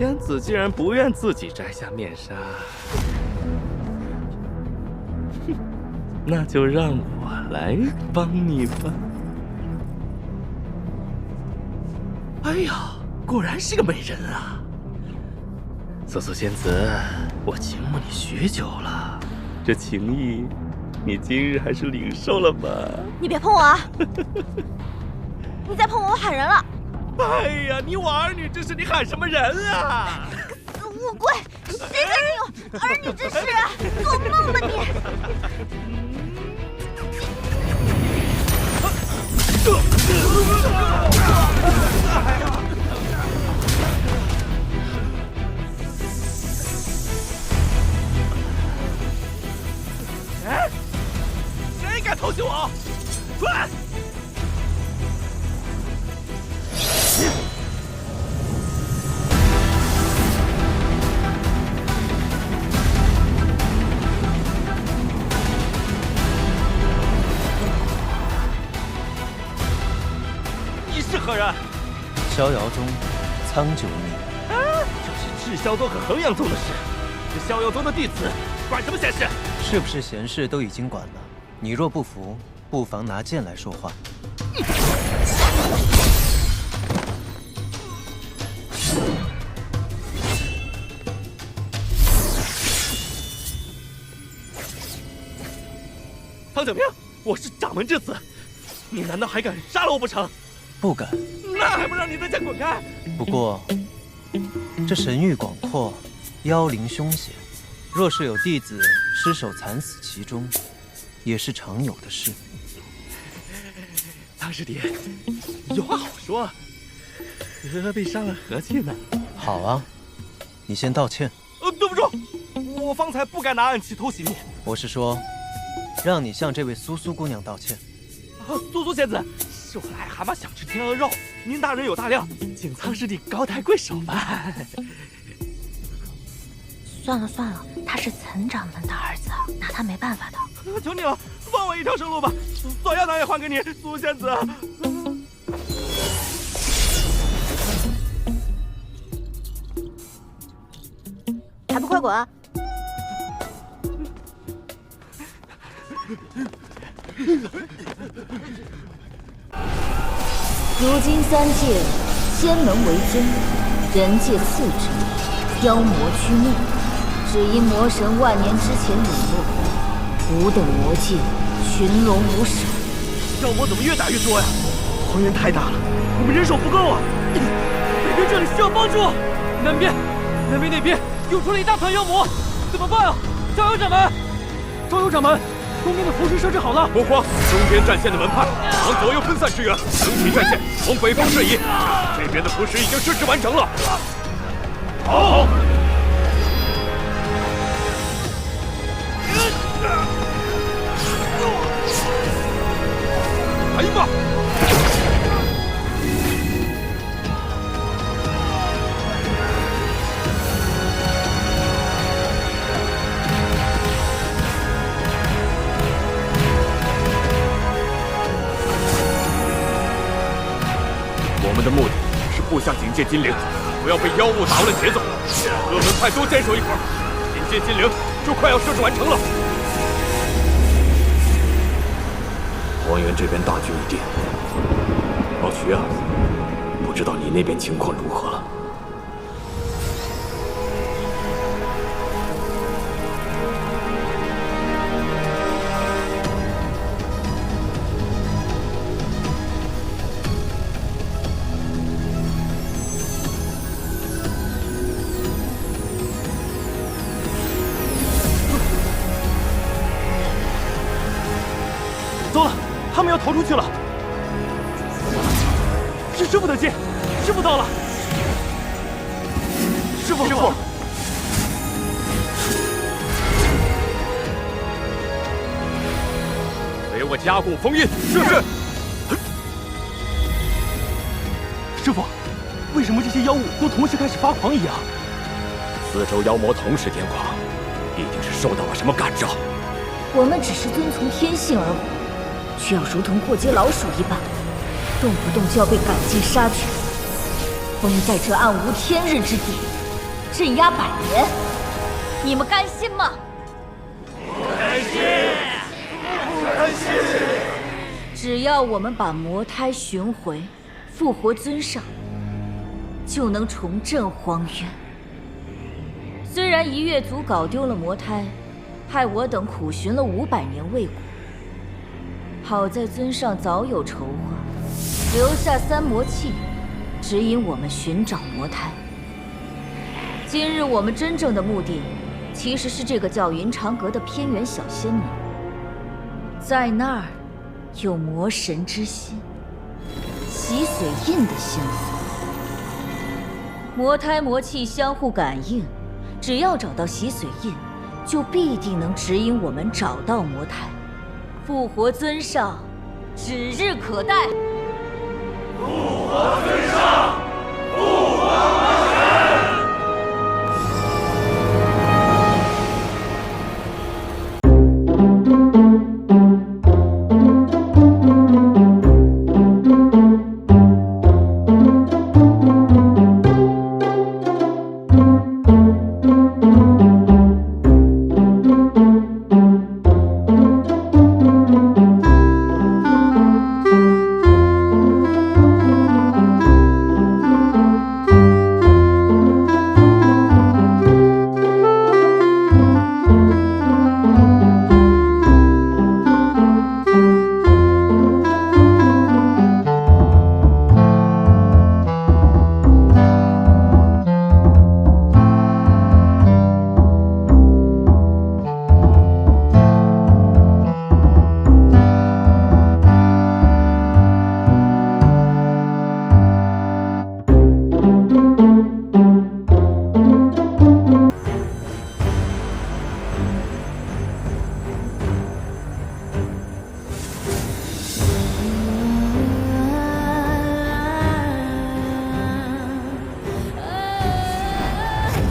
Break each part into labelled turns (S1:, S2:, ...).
S1: 仙子既然不愿自己摘下面纱，哼，那就让我来帮你吧。哎呀，果然是个美人啊！素素仙子，我倾慕你许久了，这情谊，你今日还是领受了吧？
S2: 你别碰我啊！你再碰我，我喊人了！
S1: 哎呀，你我儿女之事，你喊什么人啊？
S2: 死乌龟！谁跟你有儿女之事啊？做梦吧你！
S1: 谁敢偷袭我？出来！你是何人？
S3: 逍遥宗苍九命。
S1: 这是赤霄宗和衡阳宗的事，是逍遥宗的弟子，管什么闲事？
S3: 是不是闲事都已经管了？你若不服，不妨拿剑来说话。
S1: 苍九明，我是掌门之子，你难道还敢杀了我不成？
S3: 不敢。
S1: 那还不让你在家滚开！
S3: 不过，这神域广阔，妖灵凶险，若是有弟子失手惨死其中，也是常有的事。
S1: 苍师弟，有话好说，何必伤了和气呢？
S3: 好啊，你先道歉。
S1: 对不住，我方才不该拿暗器偷袭你。
S3: 我是说，让你向这位苏苏姑娘道歉。
S1: 苏苏仙子，是我癞蛤蟆想吃天鹅肉，您大人有大量，请苍师弟高抬贵手吧。
S2: 算了算了，他是岑掌门的儿子，拿他没办法的。
S1: 求你了，放我一条生路吧，锁妖囊也还给你，苏仙子。
S2: 还不快滚！
S4: 如今三界，仙门为真，人界次之，妖魔驱魅。只因魔神万年之前陨落，吾等魔界群龙无首。
S1: 妖魔怎么越打越多呀？荒原太大了，我们人手不够啊！北边这里需要帮助，南边那边又出了一大团妖魔，怎么办啊？招摇掌门，东边的符石设置好了，不慌。东边战线的门派往左右分散支援，整体战线往北方射移。这边的符石已经设置完成了。好。来吧！我们的目的是布下警戒金铃，不要被妖物打乱节奏。各门派都坚守一块，警戒金铃就快要设置完成了。荒原这边大局已定，老徐啊，不知道你那边情况如何了？走了，他们要逃出去了。是师傅的剑，师傅到了。师傅，给我加固封印。是。师傅，为什么这些妖物都同时开始发狂一样？四周妖魔同时癫狂，一定是受到了什么感召。
S4: 我们只是遵从天性而活，却要如同过街老鼠一般，动不动就要被赶尽杀绝。封在这暗无天日之地，镇压百年，你们甘心吗？
S1: 甘心，甘心。
S4: 只要我们把魔胎寻回，复活尊上，就能重振荒渊。虽然一月族搞丢了魔胎，害我等苦寻了500年未果，好在尊上早有筹划，留下3魔器，指引我们寻找魔胎。今日我们真正的目的，其实是这个叫云长阁的偏远小仙门，在那儿有魔神之心，洗髓印的线索。魔胎魔器相互感应，只要找到洗髓印，就必定能指引我们找到魔胎。复活尊上，指日可待。
S1: 复活尊上，复活魔神。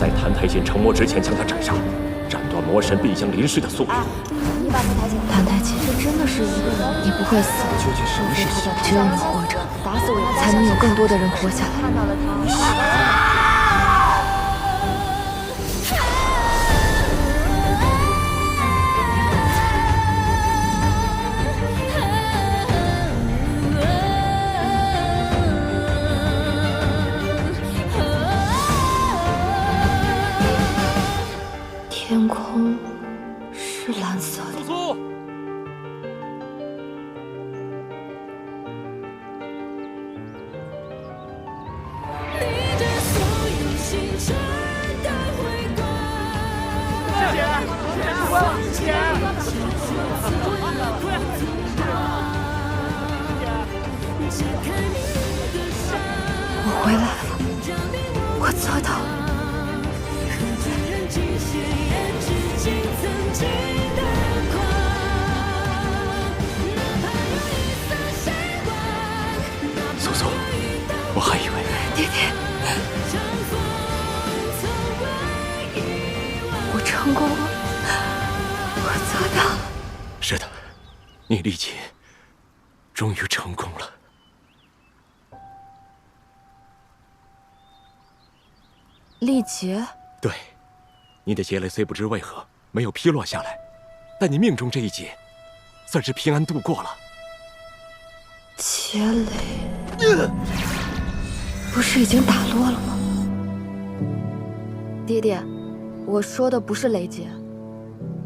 S5: 在谭太监成魔之前将他斩杀，斩断魔神必将临世的宿命。
S2: 你把他抬起来。谭太监，这真的是一个人，你不会死。
S5: 究竟什么是心？
S2: 只有你活着，才能有更多的人活下来。看到了他。天空是蓝色的。
S1: 苏苏，
S2: 我回来了，我做到了。
S5: 苏苏，我还以为
S2: 爹爹，我成功了，我做到了。
S5: 是的，你丽姐终于成功了。
S2: 丽劫？
S5: 对，你的劫雷虽不知为何没有劈落下来，但你命中这一劫，算是平安度过了。
S2: 劫雷不是已经打落了吗？爹爹，我说的不是雷劫。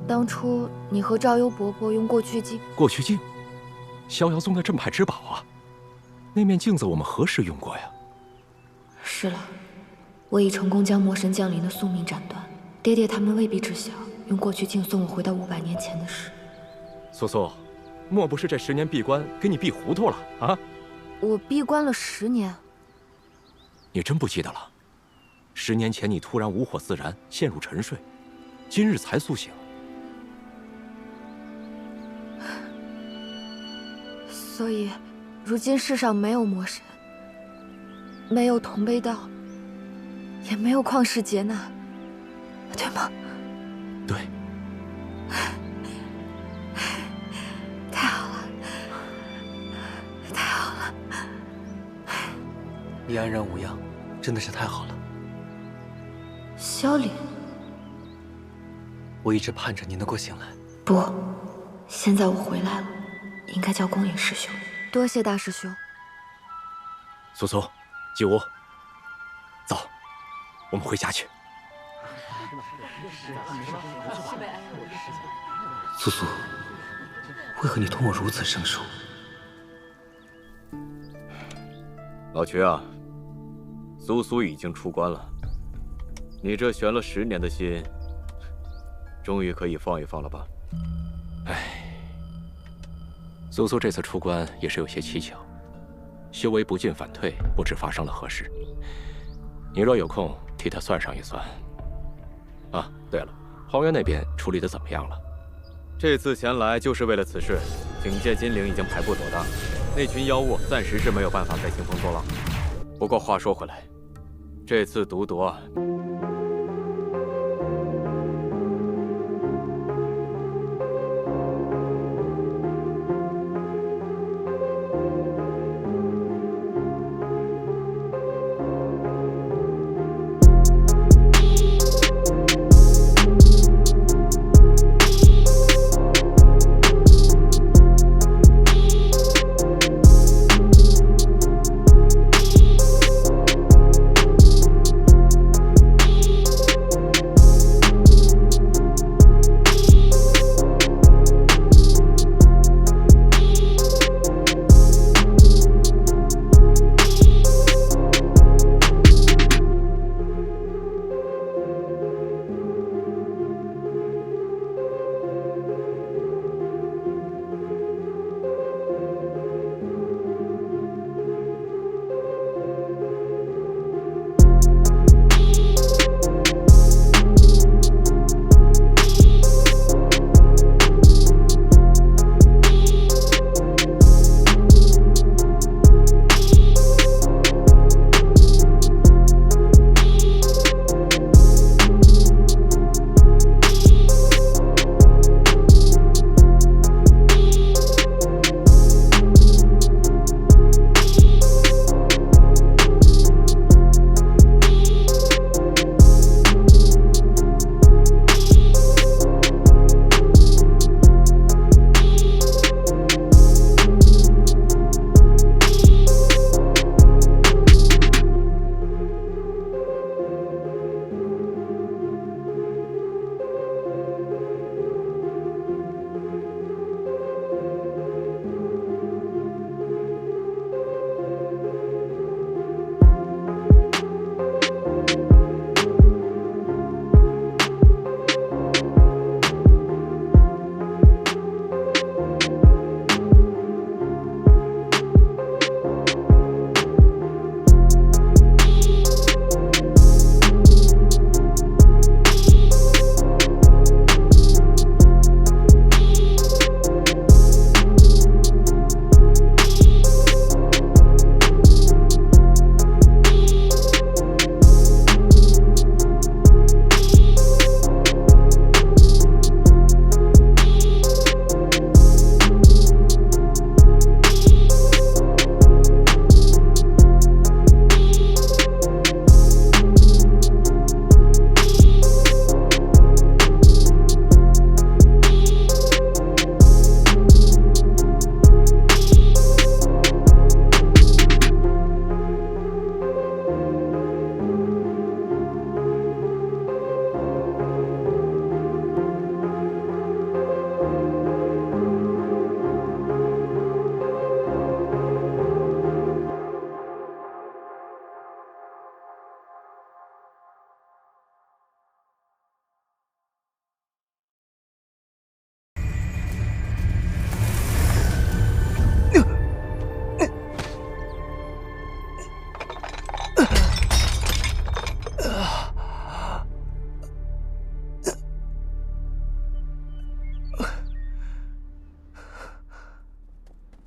S2: 当初你和赵幽伯伯用过去镜，
S5: 过去镜，逍遥宗的镇派之宝啊！那面镜子我们何时用过呀？
S2: 是了，我已成功将魔神降临的宿命斩断。爹爹他们未必知晓，用过去镜送我回到500年前的事。
S5: 苏苏，莫不是这10年闭关给你闭糊涂了啊？
S2: 我闭关了10年。
S5: 你真不记得了？10年前你突然无火自燃，陷入沉睡，今日才苏醒。
S2: 所以，如今世上没有魔神，没有同悲道，也没有旷世劫难，对吗？
S5: 对。
S2: 太好了，太好了！
S3: 你安然无恙，真的是太好了。
S2: 萧凛，
S6: 我一直盼着你能够醒来。
S2: 不，现在我回来了，应该叫光影师兄。多谢大师兄。
S5: 苏苏，进屋，走，我们回家去。
S6: 苏苏，为何你同我如此生疏？
S7: 老徐啊，苏苏已经出关了，你这悬了10年的心，终于可以放一放了吧？
S5: 唉，苏苏这次出关也是有些蹊跷，修为不进反退，不知发生了何事。你若有空，替他算上一算。啊，对了，荒原那边处理的怎么样了？
S7: 这次前来就是为了此事，警戒金陵已经排布妥当，那群妖物暂时是没有办法再兴风作浪。不过话说回来，这次独夺，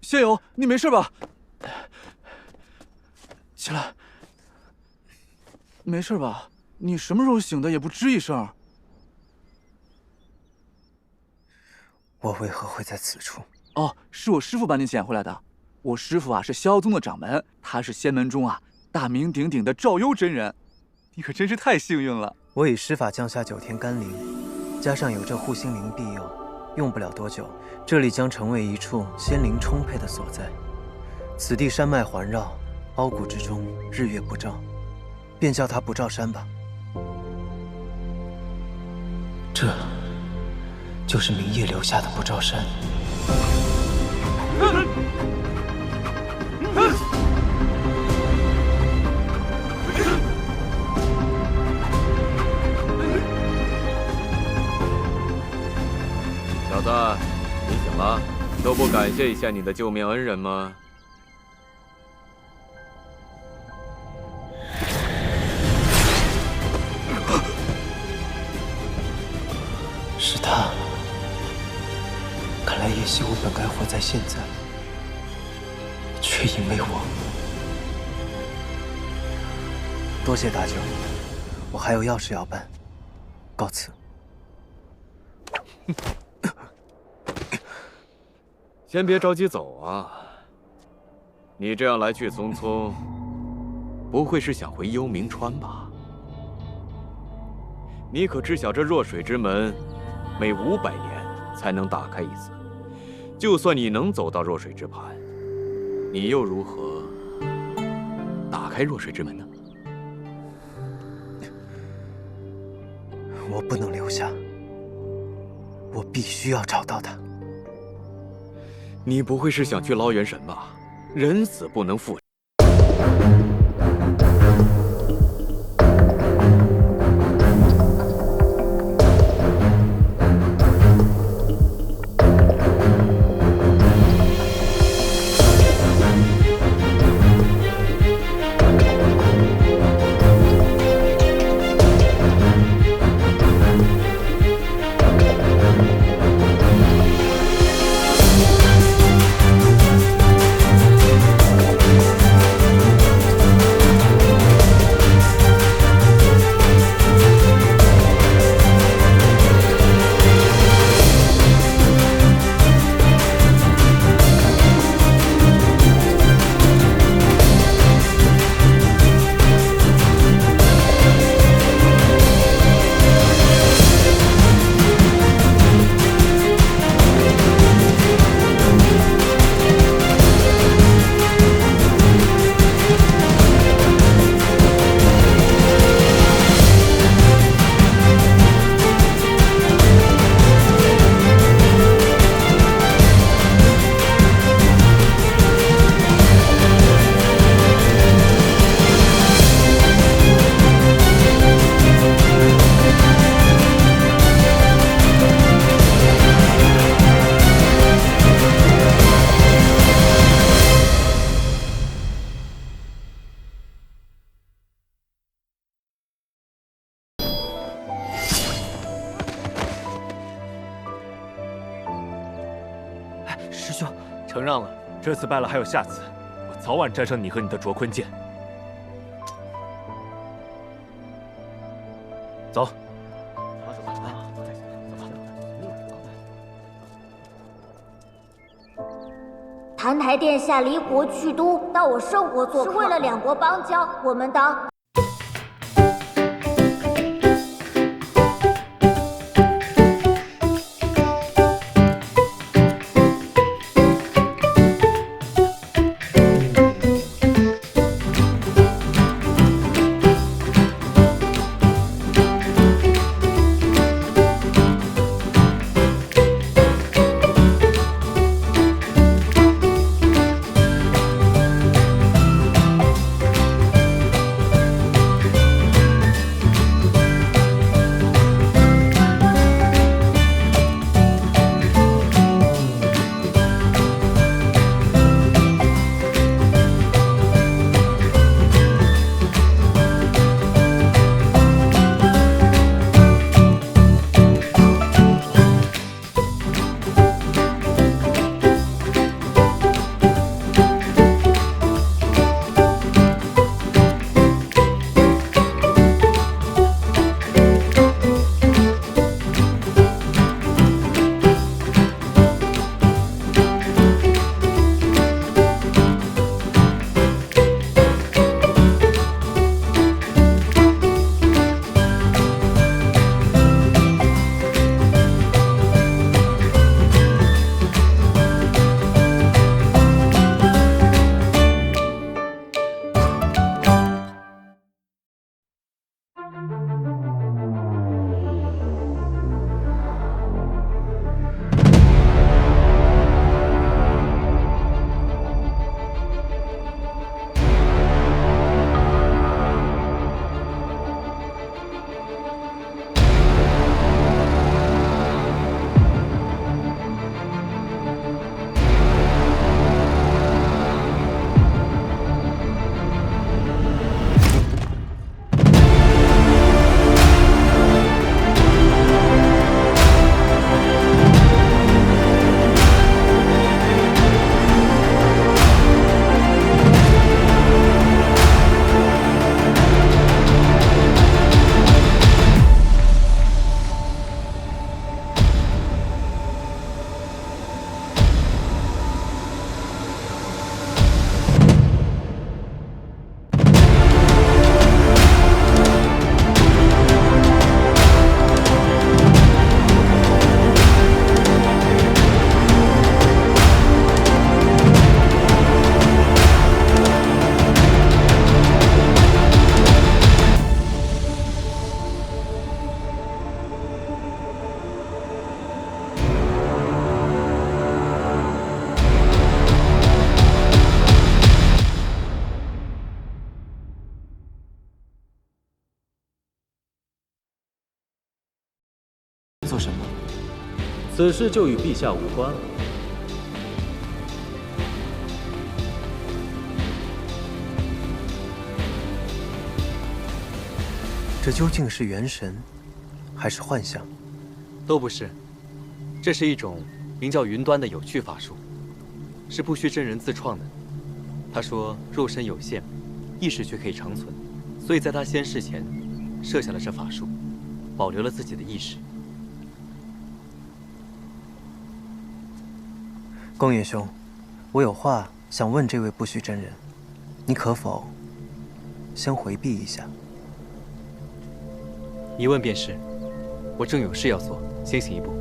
S1: 仙友，你没事吧？起来，没事吧？你什么时候醒的也不吱一声。
S6: 我为何会在此处？
S1: 哦，是我师父把你捡回来的。我师父啊是萧宗的掌门，他是仙门中啊大名鼎鼎的赵幽真人。你可真是太幸运了。
S3: 我以施法降下9天甘霖，加上有这护心灵庇佑，用不了多久，这里将成为一处仙灵充沛的所在。此地山脉环绕，凹谷之中日月不照，便叫它不照山吧。这就是明夜留下的不照山。
S7: 小子，你醒了，都不感谢一下你的救命恩人吗？
S3: 是他。看来也许我本该活在现在，却因为我。多谢大舅，我还有要事要办，告辞。
S7: 先别着急走啊！你这样来去匆匆，不会是想回幽冥川吧？你可知晓这弱水之门，每500年才能打开一次。就算你能走到弱水之畔，你又如何打开弱水之门呢？
S3: 我不能留下，我必须要找到他。
S7: 你不会是想去捞元神吧？人死不能复生。
S3: 师兄，
S8: 承让了，这次败了还有下次，我早晚战胜你和你的卓坤剑。走。
S4: 澹台殿下离国去都，到我圣国做客，是为了2国邦交，我们当。
S9: 说什么？此事就与陛下无关了。
S3: 这究竟是元神，还是幻象？
S10: 都不是，这是一种名叫云端的有趣法术，是不虚真人自创的。他说肉身有限，意识却可以长存，所以在他仙逝前设下了这法术，保留了自己的意识。
S3: 公爷兄，我有话想问这位不虚真人，你可否先回避一下？
S10: 一问便是，我正有事要做，先行一步。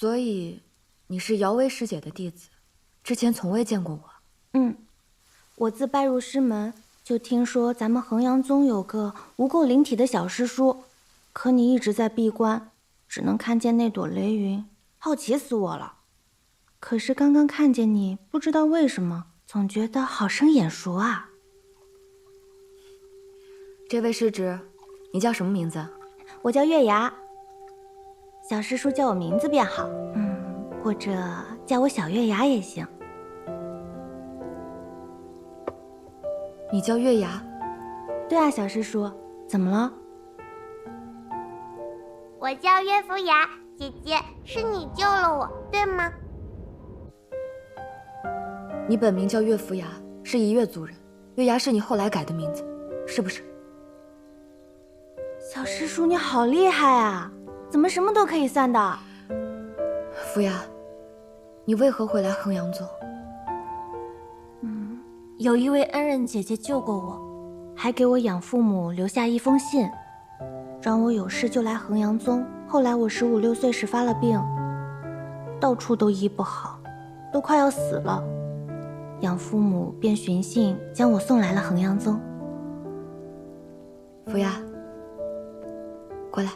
S2: 所以，你是瑶薇师姐的弟子，之前从未见过我。
S11: 我自拜入师门就听说咱们衡阳宗有个无垢灵体的小师叔，可你一直在闭关，只能看见那朵雷云，好奇死我了。可是刚刚看见你，不知道为什么，总觉得好生眼熟啊。
S2: 这位师侄，你叫什么名字？
S11: 我叫月牙。小师叔叫我名字便好，或者叫我小月牙也行。
S2: 你叫月牙？
S11: 对啊，小师叔，怎么了？
S12: 我叫月芙雅，姐姐，是你救了我，对吗？
S2: 你本名叫月芙雅，是一月族人。月牙是你后来改的名字，是不是？
S11: 小师叔，你好厉害啊！怎么什么都可以算的？
S2: 芙雅，你为何会来衡阳宗？
S11: 有一位恩人姐姐救过我，还给我养父母留下一封信，让我有事就来衡阳宗。后来我15、16岁时发了病，到处都医不好，都快要死了。养父母便寻信将我送来了衡阳宗。
S2: 芙雅，过来。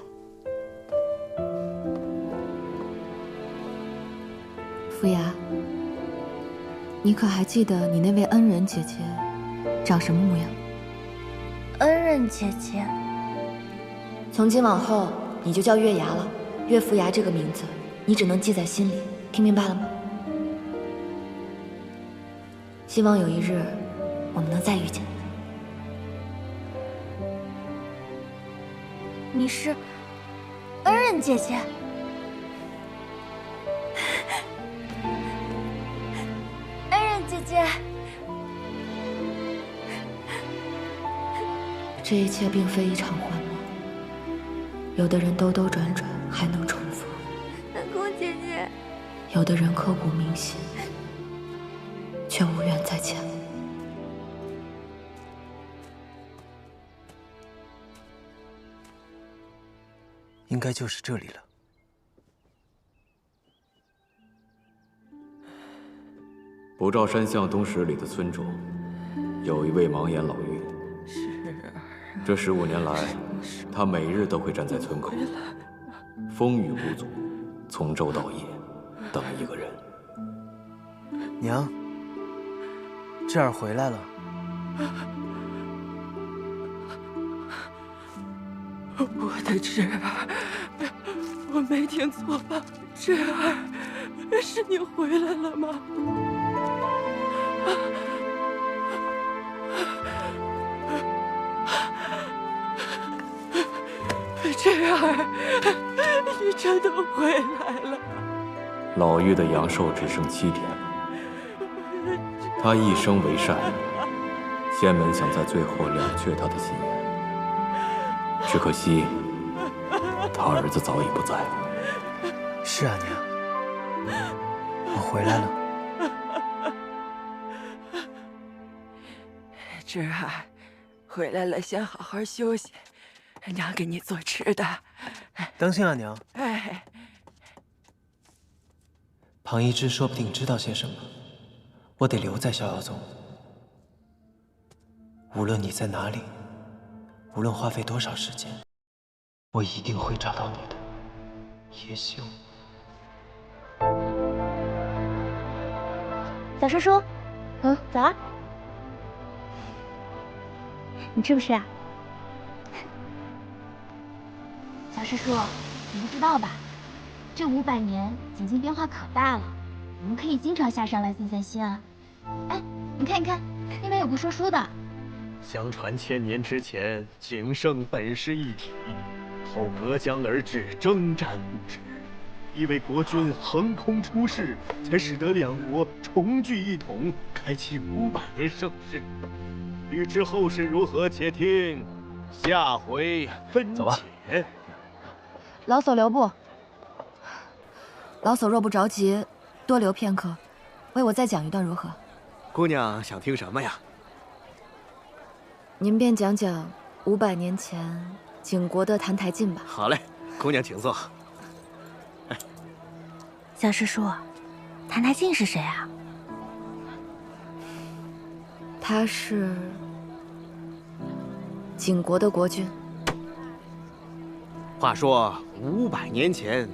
S2: 芙雅，你可还记得你那位恩人姐姐长什么模样？
S11: 恩人姐姐，
S2: 从今往后你就叫月牙了。月芙雅这个名字，你只能记在心里，听明白了吗？希望有一日我们能再遇见。
S11: 你是恩人姐姐？恩人姐姐，
S2: 这一切并非一场幻梦，有的人兜兜转转还能重复，
S11: 南宫姐姐，
S2: 有的人刻骨铭心，却无缘再见。
S3: 应该就是这里了。
S7: 不照山向东10里的村中，有一位盲眼老妪。这15年来，她每日都会站在村口，风雨无阻，从昼到夜，等一个人。
S3: 娘，智儿回来了。
S13: 我的智儿，我没听错吧？智儿，是你回来了吗？智儿，你真的回来了。
S7: 老妪的阳寿只剩7天，她一生为善，仙门想在最后了却她的心愿，只可惜她儿子早已不在了。
S3: 是啊，娘，我回来了。
S13: 智儿，回来了，先好好休息，娘给你做吃的。
S3: 当心啊，娘！
S13: 哎，
S3: 庞一之说不定知道些什么，我得留在逍遥宗。无论你在哪里，无论花费多少时间，我一定会找到你的，叶修。
S11: 小叔叔，走啊！你吃不吃啊？
S4: 小师叔，你不知道吧？这500年景境变化可大了，我们可以经常下山来散散心啊。哎，你看，那边有个说书的。
S14: 相传1000年之前，景圣本是一体，后隔江而治，征战不止。一位国君横空出世，才使得两国重聚一统，开启500年盛世。欲知后事如何，且听下回分解。走吧。
S2: 老叟留步。老叟若不着急，多留片刻，为我再讲一段如何？
S10: 姑娘想听什么呀？
S2: 您便讲讲500年前景国的澹台烬吧。
S10: 好嘞，姑娘请坐。
S11: 小师叔，澹台烬是谁啊？
S2: 他是景国的国君。
S14: 话说500年前，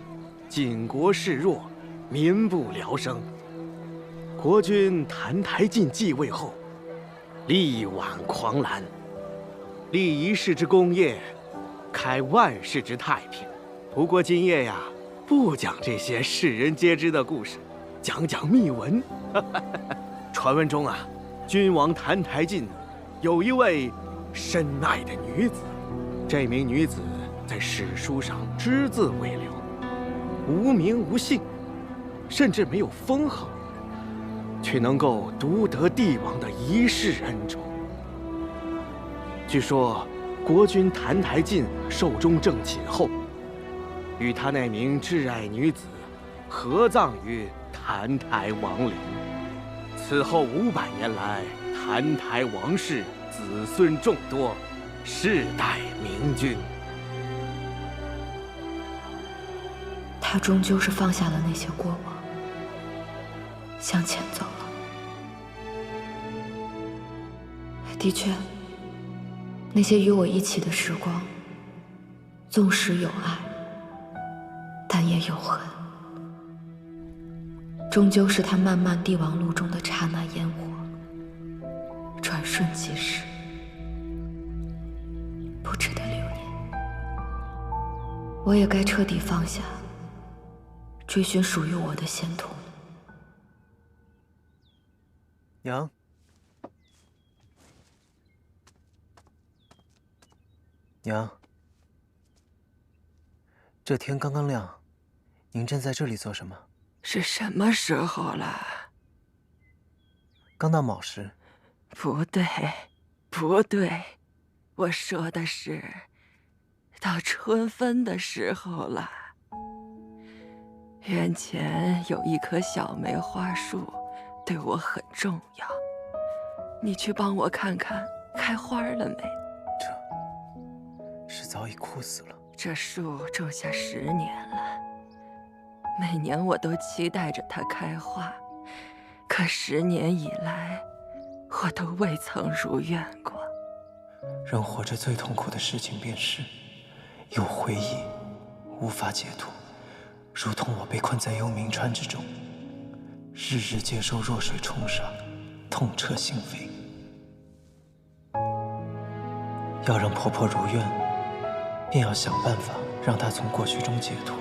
S14: 景国势弱，民不聊生。国君澹台烬继位后，力挽狂澜，立一世之功业，开万世之太平。不过今夜呀，不讲这些世人皆知的故事，讲讲秘闻。传闻中啊，君王澹台烬有一位深爱的女子，这名女子在史书上只字未留，无名无姓，甚至没有封号，却能够独得帝王的一世恩宠。据说国君澹台烬寿终正寝后，与他那名挚爱女子合葬于澹台王陵。此后500年来，澹台王室子孙众多，世代明君。
S2: 他终究是放下了那些过往，向前走了。的确，那些与我一起的时光，纵使有爱，但也有恨，终究是他漫漫帝王路中的刹那烟火，转瞬即逝，不值得留念。我也该彻底放下，追寻属于我的仙途。
S3: 娘，娘，这天刚刚亮，您站在这里做什么？
S13: 是什么时候了？
S3: 刚到卯时。
S13: 不对，不对，我说的是到春分的时候了。院前有一棵小梅花树，对我很重要。你去帮我看看开花了没？
S3: 是早已枯死了。
S13: 这树种下10年了，每年我都期待着它开花，可10年以来，我都未曾如愿过。
S3: 人活着最痛苦的事情便是有回忆无法解脱，如同我被困在幽冥川之中，日日接受弱水冲刷，痛彻心扉。要让婆婆如愿，便要想办法让她从过去中解脱。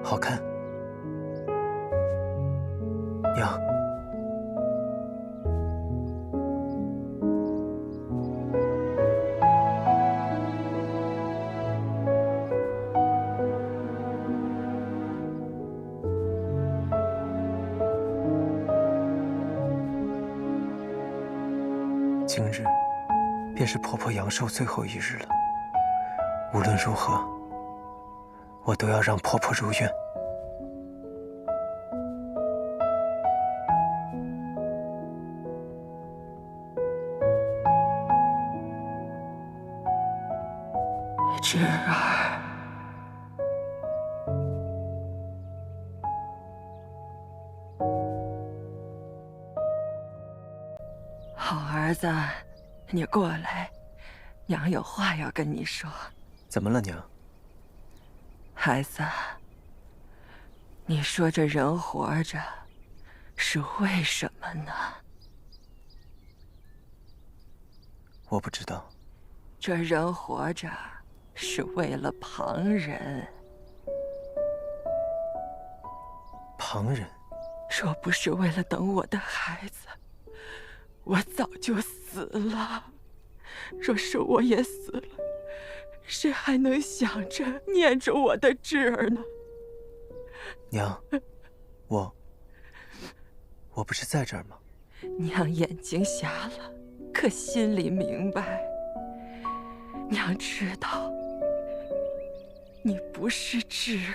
S3: 好看，娘。今日便是婆婆阳寿最后一日了，无论如何，我都要让婆婆如愿。
S13: 侄儿，好儿子，你过来，娘有话要跟你说。
S3: 怎么了，娘？
S13: 孩子，你说这人活着是为什么呢？
S3: 我不知道。
S13: 这人活着是为了旁人。
S3: 旁人？
S13: 若不是为了等我的孩子，我早就死了。若是我也死了，谁还能想着念着我的侄儿呢？
S3: 娘，我不是在这儿吗？
S13: 娘眼睛瞎了，可心里明白。娘知道，你不是智儿。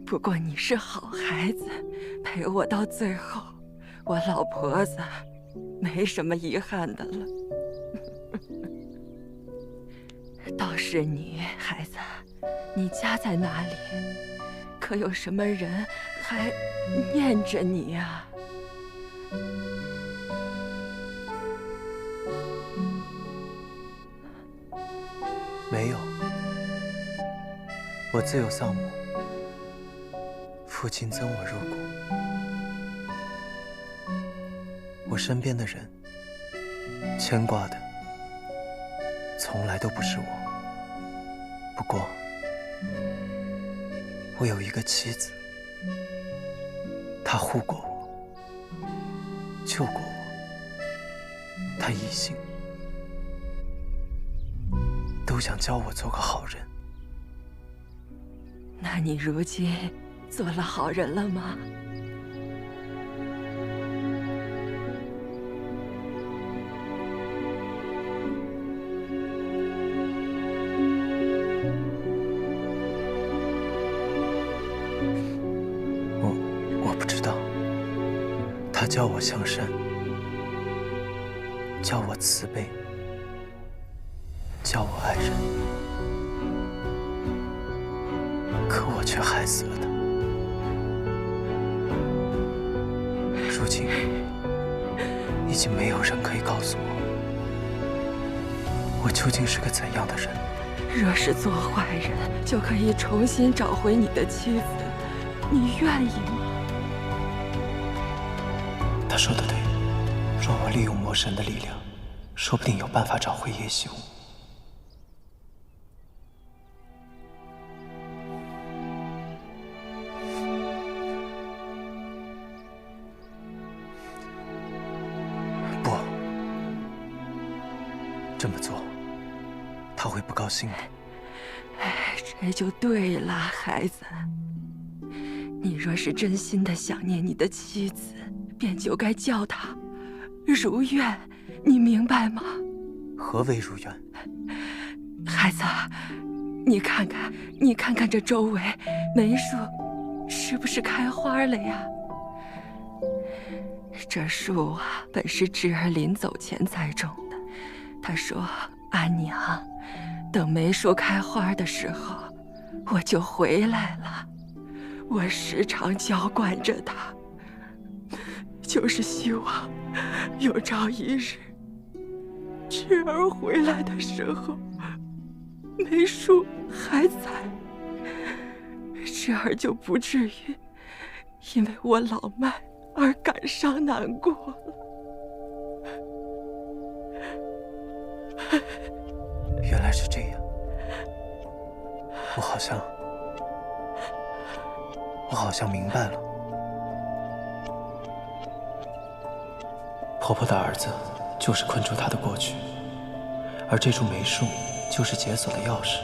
S13: 不过你是好孩子，陪我到最后，我老婆子没什么遗憾的了。倒是你，孩子，你家在哪里？可有什么人还念着你呀？
S3: 没有，我自有丧母，父亲赠我入骨。我身边的人，牵挂的从来都不是我。不过，我有一个妻子，她护过我，救过我，她一心都想教我做个好人。
S13: 那你如今做了好人了吗？
S3: 我不知道。他教我向善，教我慈悲，教我爱人，可我却害死了他。如今已经没有人可以告诉我究竟是个怎样的人。
S13: 若是做坏人，就可以重新找回你的妻子，你愿意吗？
S3: 他说的对，若我利用魔神的力量，说不定有办法找回叶修。不，这么做他会不高兴的。
S13: 这就对了，孩子。你若是真心的想念你的妻子，便就该叫她如愿，你明白吗？
S3: 何为如愿？
S13: 孩子，你看看这周围梅树是不是开花了呀？这树啊，本是侄儿临走前栽种的。他说：“阿娘，等梅树开花的时候，我就回来了。我时常浇灌着它，就是希望有朝一日，侄儿回来的时候，梅树还在，侄儿就不至于因为我老迈而感伤难过了。”
S3: 原来是这样，我好像明白了。婆婆的儿子就是困住她的过去，而这株梅树就是解锁的钥匙。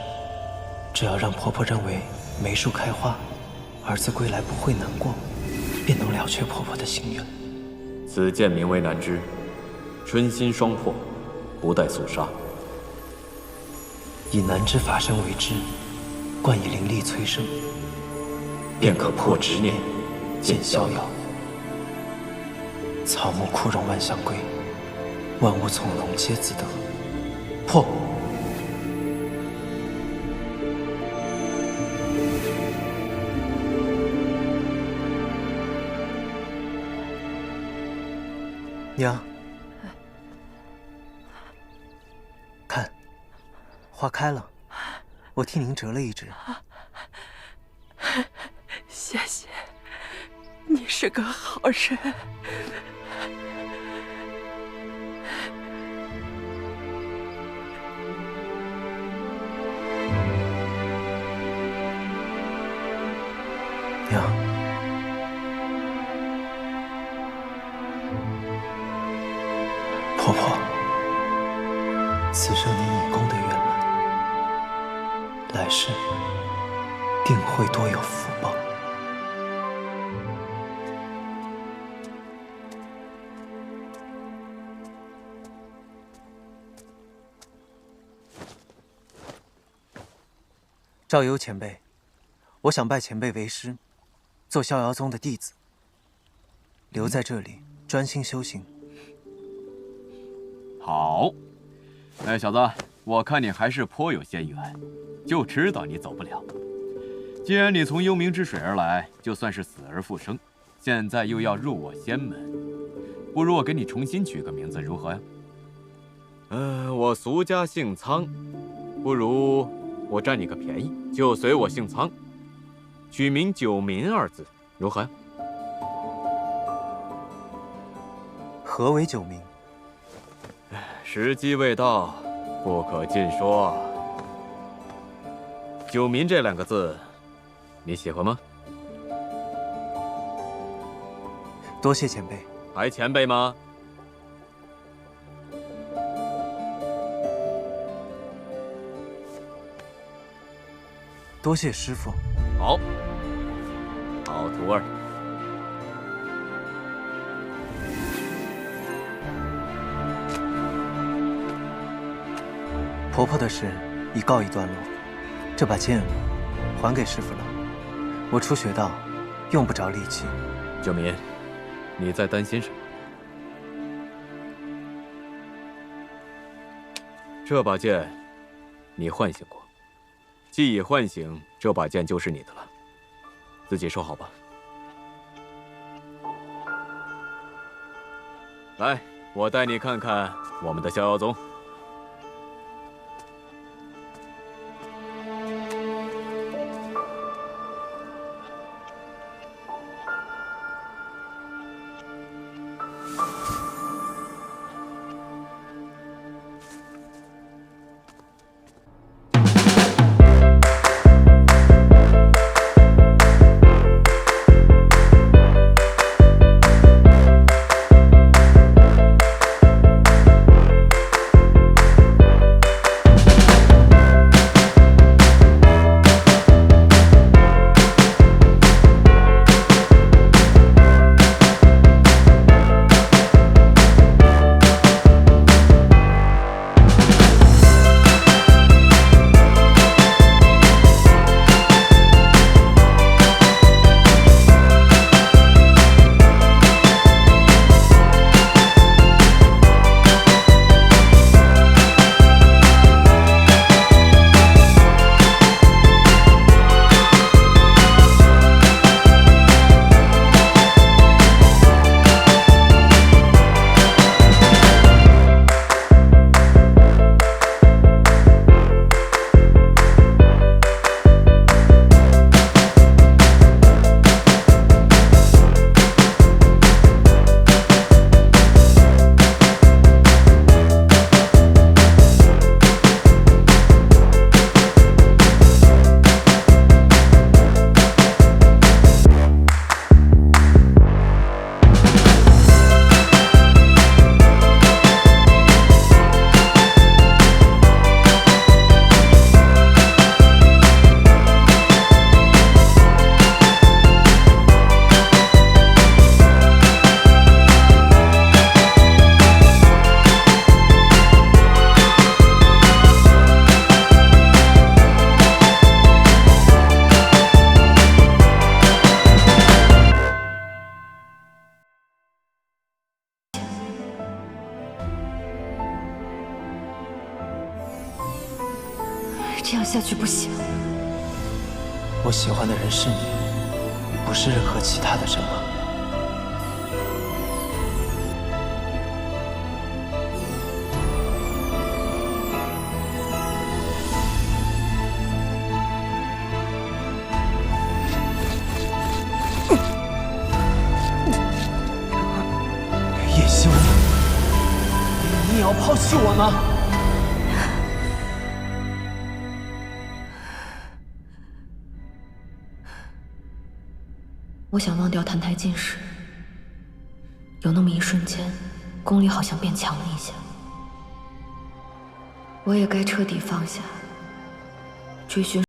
S3: 只要让婆婆认为梅树开花，儿子归来不会难过，便能了却婆婆的心愿。
S7: 此剑名为南枝，春心霜破，不待肃杀。
S3: 以南枝法身为枝，冠以灵力催生，便可破执念，见逍遥。草木枯荣万象归，万物从容皆自得。破！娘，看，花开了，我替您折了一枝。
S13: 谢谢，你是个好人。
S3: 娘，婆婆，此生您以功德圆满，来世定会多有福报。赵幽前辈，我想拜前辈为师，做逍遥宗的弟子，留在这里专心修行。
S7: 好，哎，小子，我看你还是颇有仙缘，就知道你走不了。既然你从幽冥之水而来，就算是死而复生，现在又要入我仙门，不如我给你重新取个名字，如何呀？我俗家姓苍，不如我占你个便宜，就随我姓苍，取名九民二字，如何呀？
S3: 何为九民？
S7: 时机未到，不可尽说。九民这2个字，你喜欢吗？
S3: 多谢前辈。
S7: 还前辈吗？
S3: 多谢师父。
S7: 好，好徒儿。
S3: 婆婆的事已告一段落，这把剑还给师父了。我初学道，用不着利器。
S7: 九民，你在担心什么？这把剑，你唤醒过。既已唤醒，这把剑就是你的了，自己收好吧。来，我带你看看我们的逍遥宗。
S2: 这样下去不行。
S3: 我喜欢的人是你，不是任何其他的什么。叶修，你也要抛弃我吗？
S2: 我想忘掉澹台烬时，有那么一瞬间，功力好像变强了一些。我也该彻底放下，追寻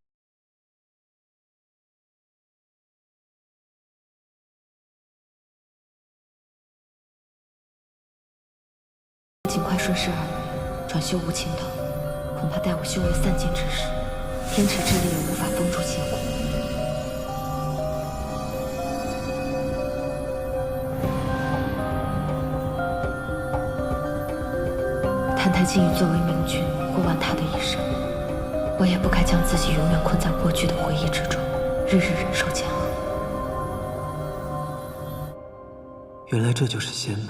S2: 尽快顺势而为，转修无情道，恐怕待我修为散尽之时，天池之力也无法封住秦虎。澹台烬宇作为明君，过完他的一生，我也不该将自己永远困在过去的回忆之中，日日忍受煎熬。
S6: 原来这就是仙门，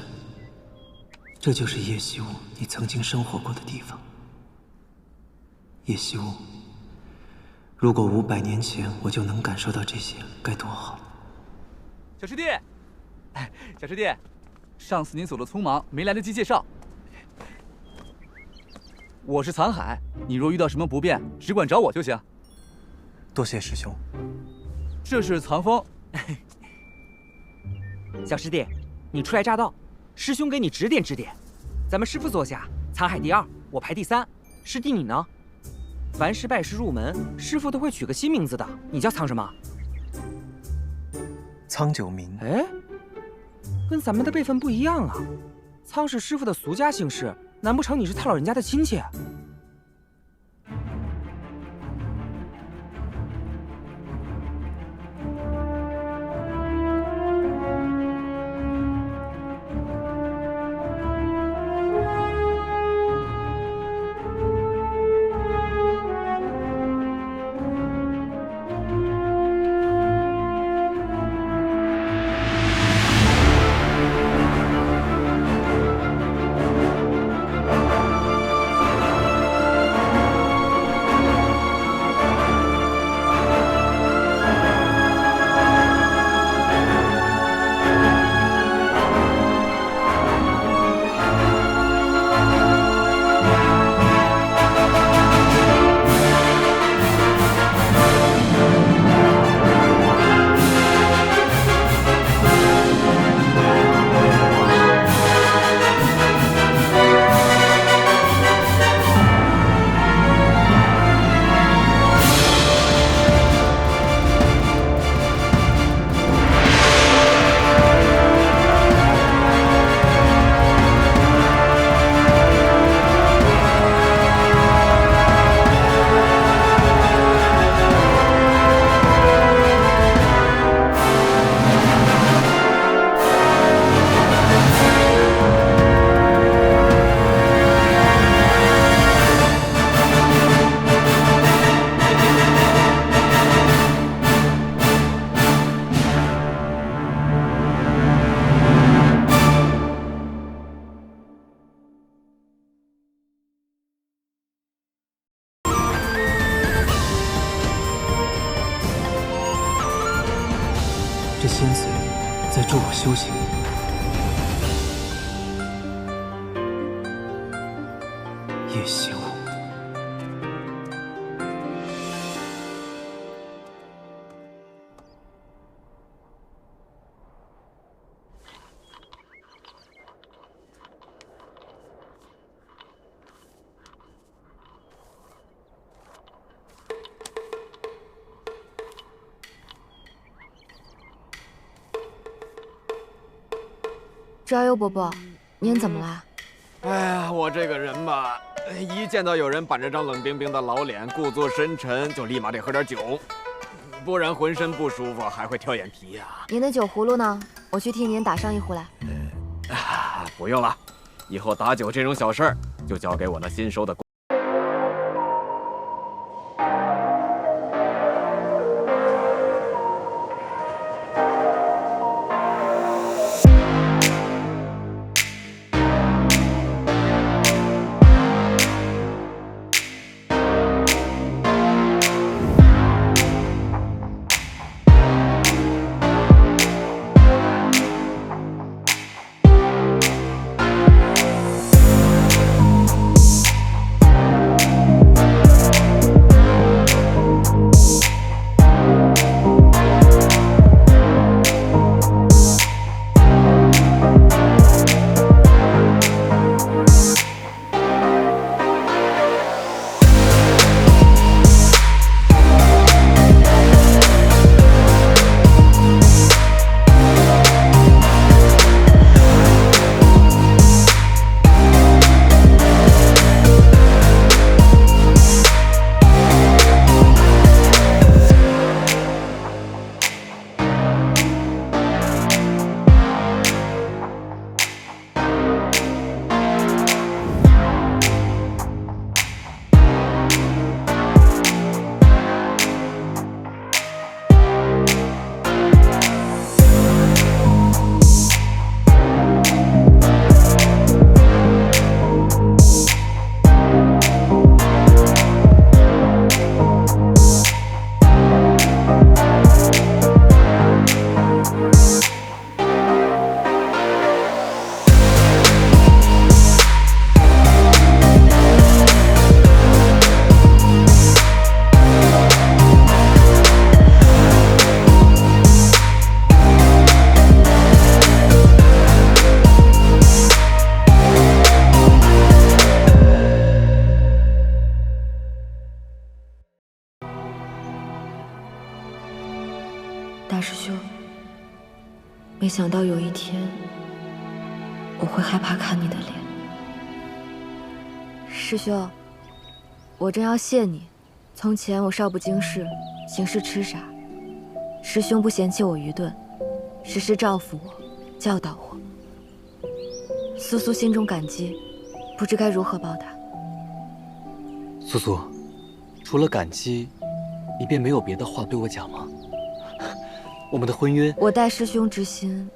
S6: 这就是叶惜雾你曾经生活过的地方。叶惜雾，如果500年前我就能感受到这些，该多好！
S1: 小师弟，小师弟，上次您走得匆忙，没来得及介绍。我是残海，你若遇到什么不便，只管找我就行。
S3: 多谢师兄。
S1: 这是残风。
S15: 小师弟，你初来乍到，师兄给你指点指点。咱们师傅坐下，残海第2，我排第3。师弟你呢？凡是拜师入门，师傅都会取个新名字的。你叫苍什么？
S3: 苍九明。
S15: 哎，跟咱们的辈分不一样啊。苍是师傅的俗家姓氏，难不成你是他老人家的亲戚？
S6: 这仙髓在助我修行。叶惜雾，
S2: 昭悠伯伯，您怎么了？
S7: 哎呀，我这个人吧，一见到有人板着张冷冰冰的老脸，故作深沉，就立马得喝点酒，不然浑身不舒服，还会跳眼皮呀。
S2: 您的酒葫芦呢？我去替您打上一壶来。
S7: 不用了，以后打酒这种小事儿就交给我那新收的。
S2: 没想到有一天，我会害怕看你的脸。师兄，我正要谢你。从前我少不经事，行事痴傻，师兄不嫌弃我愚钝，时时照拂我，教导我。苏苏心中感激，不知该如何报答。
S10: 苏苏，除了感激，你便没有别的话对我讲吗？我们的婚约，
S2: 我待师兄之心，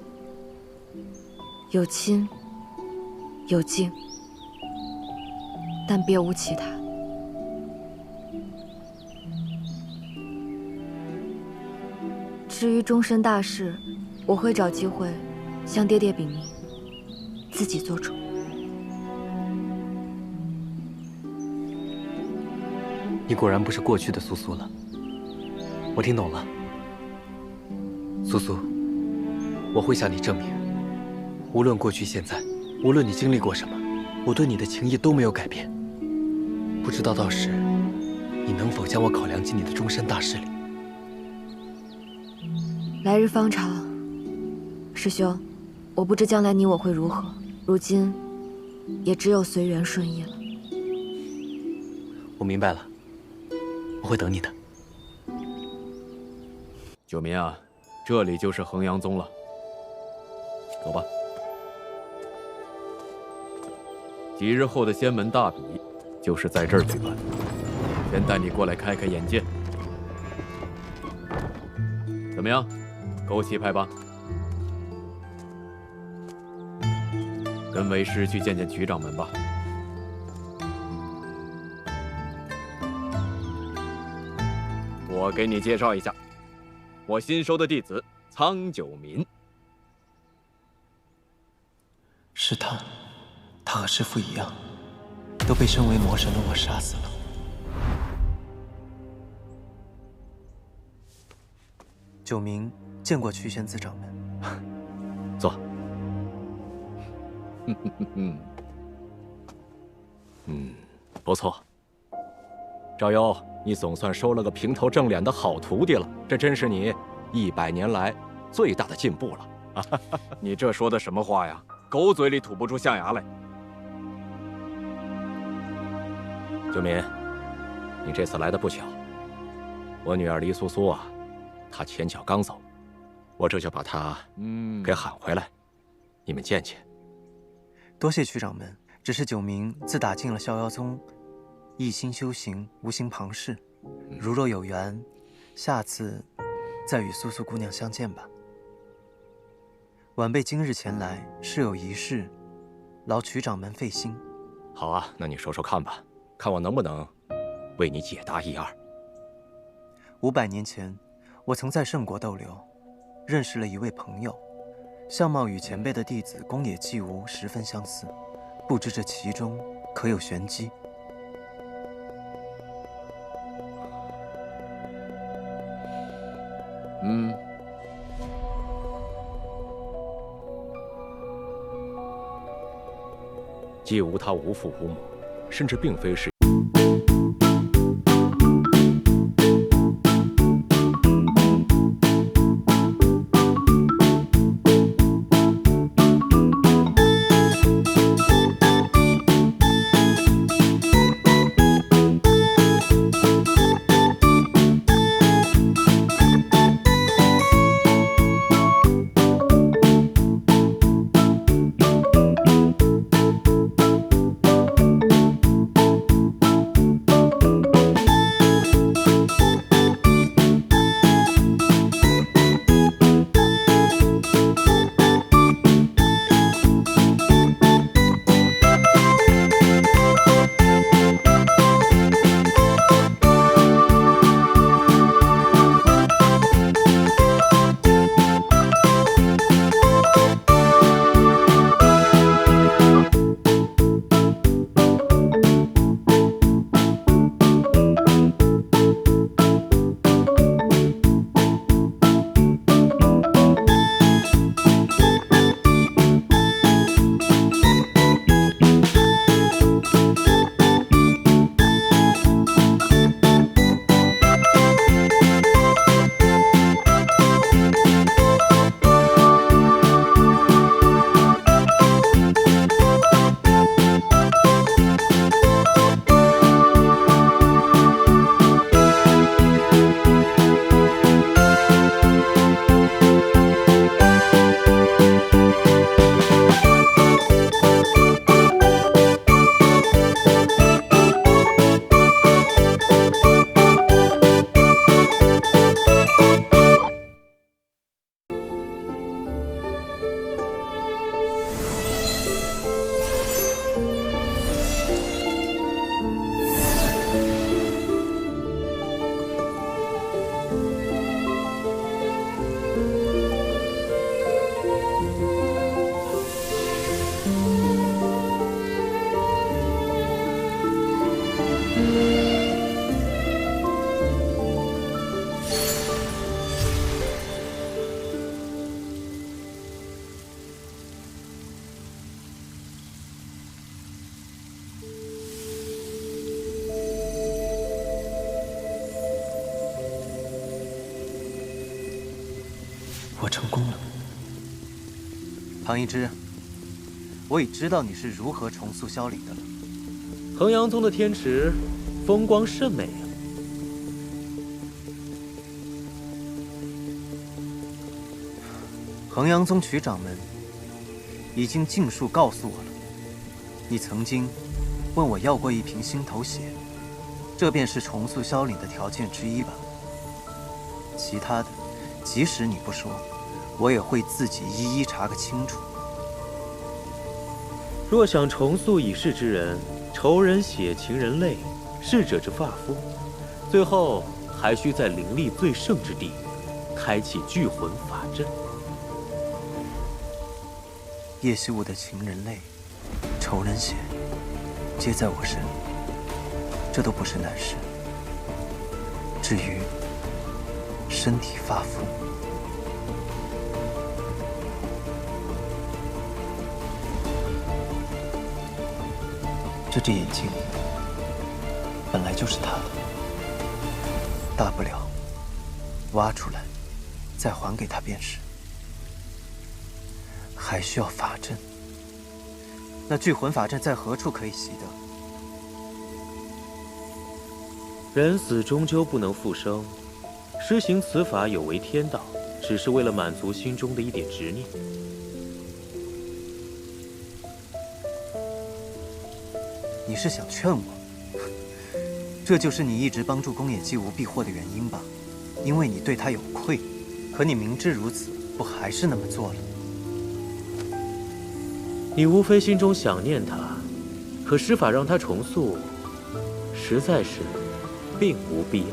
S2: 有亲，有敬，但别无其他。至于终身大事，我会找机会向爹爹禀明，自己做主。
S10: 你果然不是过去的苏苏了。我听懂了，苏苏，我会向你证明，无论过去现在，无论你经历过什么，我对你的情谊都没有改变。不知道到时你能否将我考量进你的终身大事里？
S2: 来日方长，师兄，我不知将来你我会如何，如今也只有随缘顺意了。
S10: 我明白了，我会等你的。
S7: 九民啊，这里就是衡阳宗了，走吧。几日后的仙门大比就是在这儿举办，先带你过来开开眼界。怎么样，够气派吧？跟为师去见见曲掌门吧。我给你介绍一下，我新收的弟子苍九民。
S6: 是他，他和师父一样，都被身为魔神的我杀死了。
S3: 九明见过曲仙子掌门，
S7: 坐。不错。赵优，你总算收了个平头正脸的好徒弟了，这真是你100年来最大的进步了。你这说的什么话呀？狗嘴里吐不出象牙来。九民，你这次来的不巧，我女儿黎苏苏啊，她前脚刚走，我这就把她给喊回来，你们见见。
S3: 多谢曲掌门。只是九明自打进了逍遥宗，一心修行，无心旁事。如若有缘，下次再与苏苏姑娘相见吧。晚辈今日前来是有一事，劳曲掌门费心。
S5: 好啊，那你说说看吧，看我能不能为你解答一二。
S3: 500年前，我曾在圣国逗留，认识了一位朋友，相貌与前辈的弟子宫野纪无十分相似，不知这其中可有玄机？
S5: 纪无他无父无母，甚至并非是。
S3: 庞一之，我已知道你是如何重塑萧凛的了。
S9: 衡阳宗的天池，风光甚美啊。
S3: 衡阳宗曲掌门已经尽数告诉我了，你曾经问我要过一瓶心头血，这便是重塑萧凛的条件之一吧。其他的，即使你不说，我也会自己一一查个清楚。
S9: 若想重塑已逝之人，仇人血，情人泪，逝者之发肤，最后还需在灵力最盛之地，开启聚魂法阵。
S3: 叶惜武的情人泪、仇人血，皆在我身，这都不是难事。至于身体发肤，这只眼睛本来就是他的，大不了挖出来再还给他便是。还需要法阵，那聚魂法阵在何处可以习得？
S9: 人死终究不能复生，施行此法有违天道，只是为了满足心中的一点执念。
S3: 你是想劝我？这就是你一直帮助宫野纪无避祸的原因吧？因为你对他有愧，可你明知如此，不还是那么做了？
S9: 你无非心中想念他，可施法让他重塑，实在是并无必要。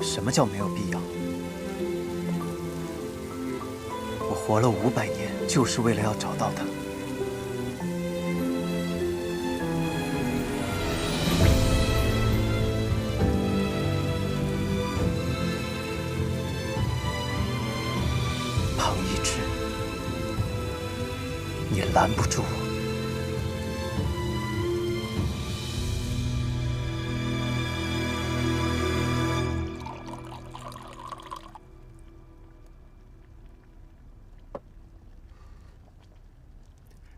S3: 什么叫没有必要？我活了500年，就是为了要找到他。庞一之，你拦不住我。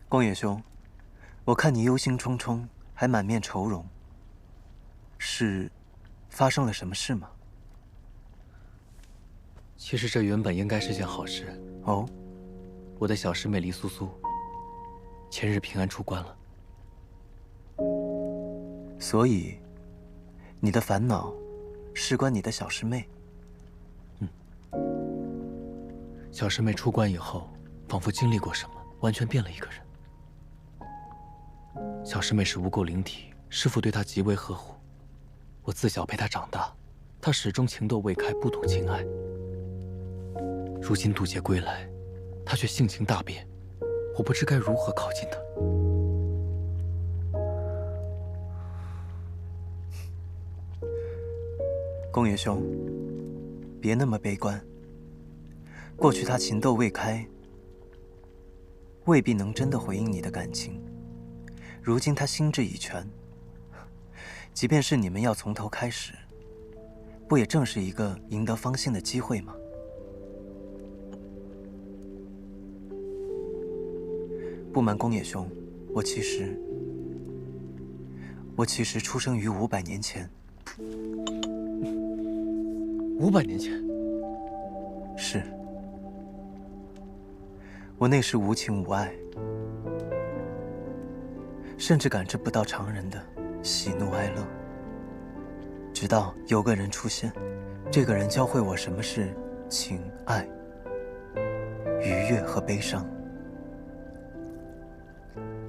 S3: 宫野兄，我看你忧心忡忡，还满面愁容，是发生了什么事吗？
S10: 其实这原本应该是件好事。
S3: 哦，
S10: 我的小师妹黎苏苏，前日平安出关了。
S3: 所以，你的烦恼事关你的小师妹。
S10: 小师妹出关以后，仿佛经历过什么，完全变了一个人。小师妹是无垢灵体，师父对她极为呵护。我自小陪她长大，她始终情窦未开，不懂情爱。如今渡劫归来，她却性情大变，我不知该如何靠近她。
S3: 宫野兄，别那么悲观。过去她情窦未开，未必能真的回应你的感情。如今他心智已全，即便是你们要从头开始，不也正是一个赢得芳心的机会吗？不瞒宫野兄，我其实出生于500年前。
S10: 500年前？
S3: 是。我那时无情无爱，甚至感知不到常人的喜怒哀乐。直到有个人出现，这个人教会我什么是情爱、愉悦和悲伤。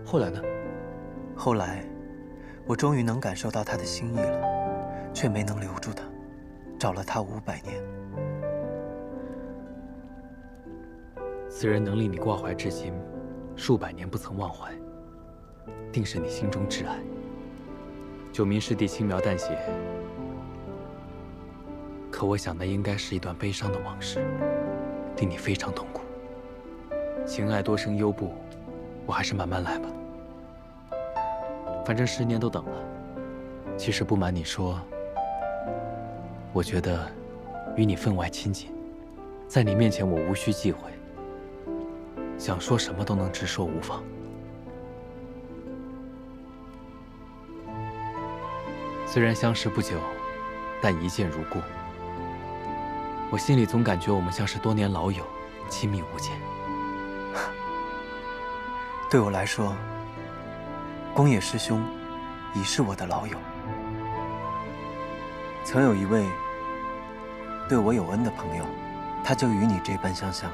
S10: 后来呢？
S3: 后来，我终于能感受到他的心意了，却没能留住他，找了他500年。
S10: 此人能令你挂怀至今，数百年不曾忘怀，定是你心中挚爱。九明师弟轻描淡写，可我想那应该是一段悲伤的往事，令你非常痛苦。情爱多生忧怖，我还是慢慢来吧。反正10年都等了。其实不瞒你说，我觉得与你分外亲近，在你面前我无需忌讳。想说什么都能直说无妨。虽然相识不久，但一见如故。我心里总感觉我们像是多年老友，亲密无间。
S3: 对我来说，宫野师兄已是我的老友。曾有一位对我有恩的朋友，他就与你这般相像。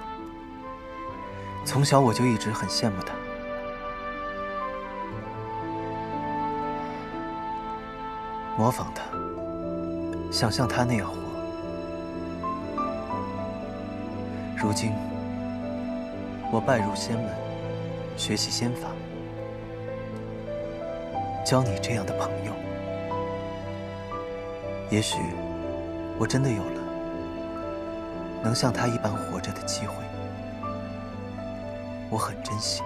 S3: 从小我就一直很羡慕他。模仿他，想像他那样活。如今，我拜入仙门，学习仙法，交你这样的朋友。也许，我真的有了能像他一般活着的机会。我很珍惜。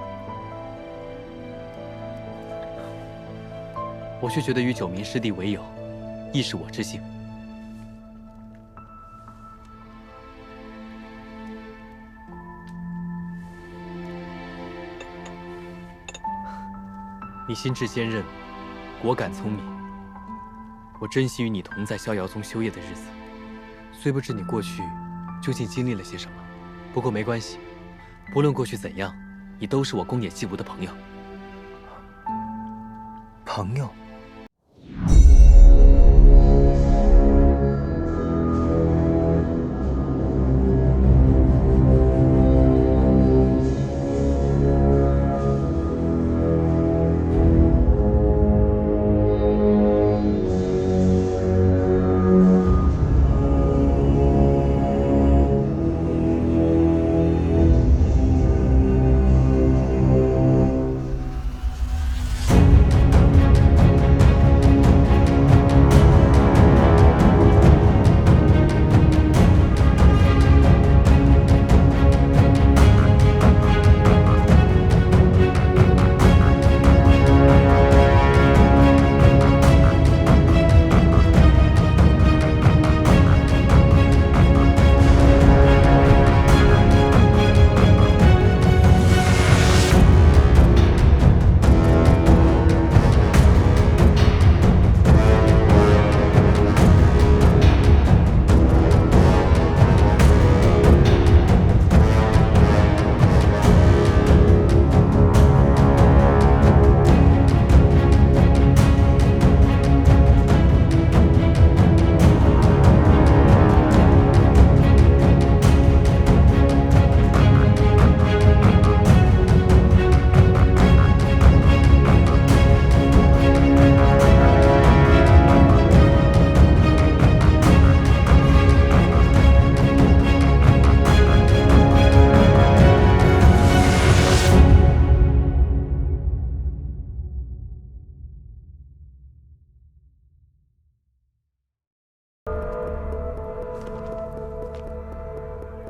S10: 我却觉得与九名师弟为友，亦是我之幸。你心智坚韧，果敢聪明，我珍惜与你同在逍遥宗修业的日子。虽不知你过去究竟经历了些什么，不过没关系，不论过去怎样，你都是我宫野西武的朋友。
S3: 朋友。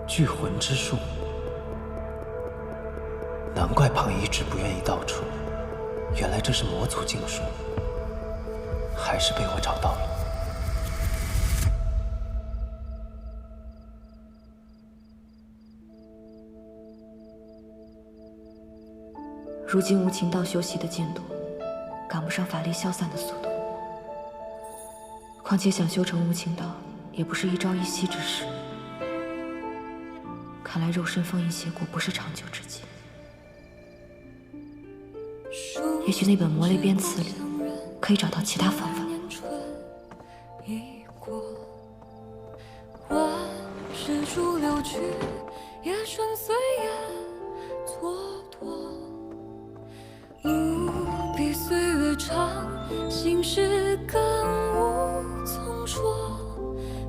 S3: 聚魂之术，难怪庞一直不愿意道出，原来这是魔族禁术，还是被我找到了。
S2: 如今无情道修习的进度，赶不上法力消散的速度。况且想修成无情道，也不是一朝一夕之事。看来肉身封印邪果不是长久之计。也许那本魔雷编词里可以找到其他方法。
S16: 万事逐流去，也顺随也蹉跎。不必岁月长，心事更无从说。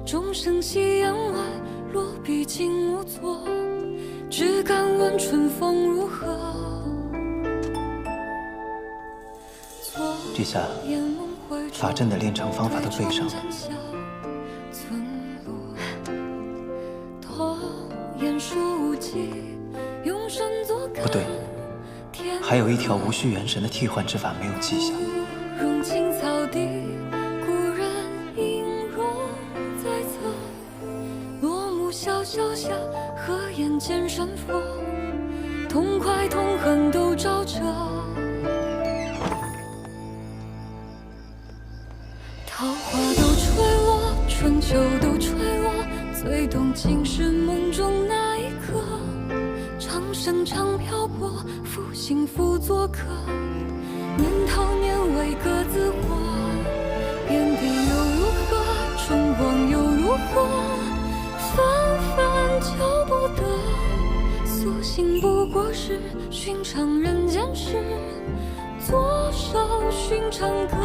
S16: 众生夕阳外，落笔竟无措。只敢问春风如何。
S3: 这下法阵的炼成方法都背上了。不对，还有一条无需元神的替换之法没有记下。
S16: 融青草地，故人影若在侧。落木萧萧下，何言见山佛？痛快痛恨都照着。桃花都坠落，春秋都坠落，最动情是梦中那一刻。长生长漂泊，负幸福做客。年桃年尾各自活，遍地又如何？春光又如何？纷纷救不得。苏醒不过是寻常人间事，左手寻常歌。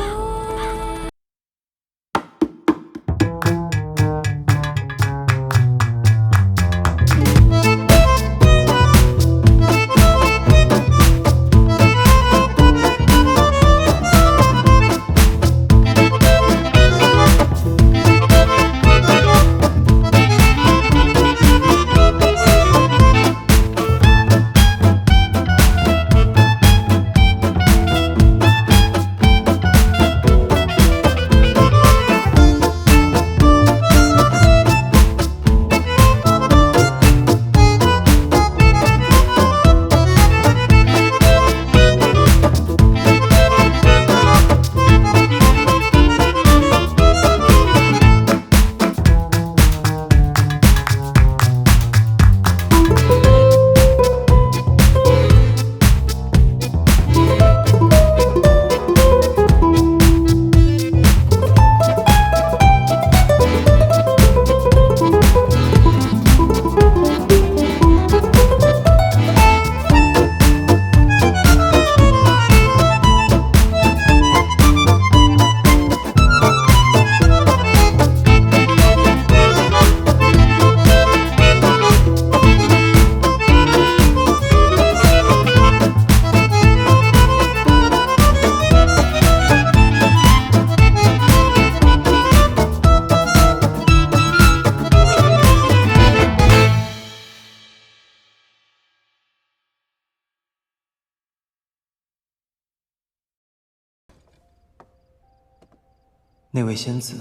S6: 那位仙子，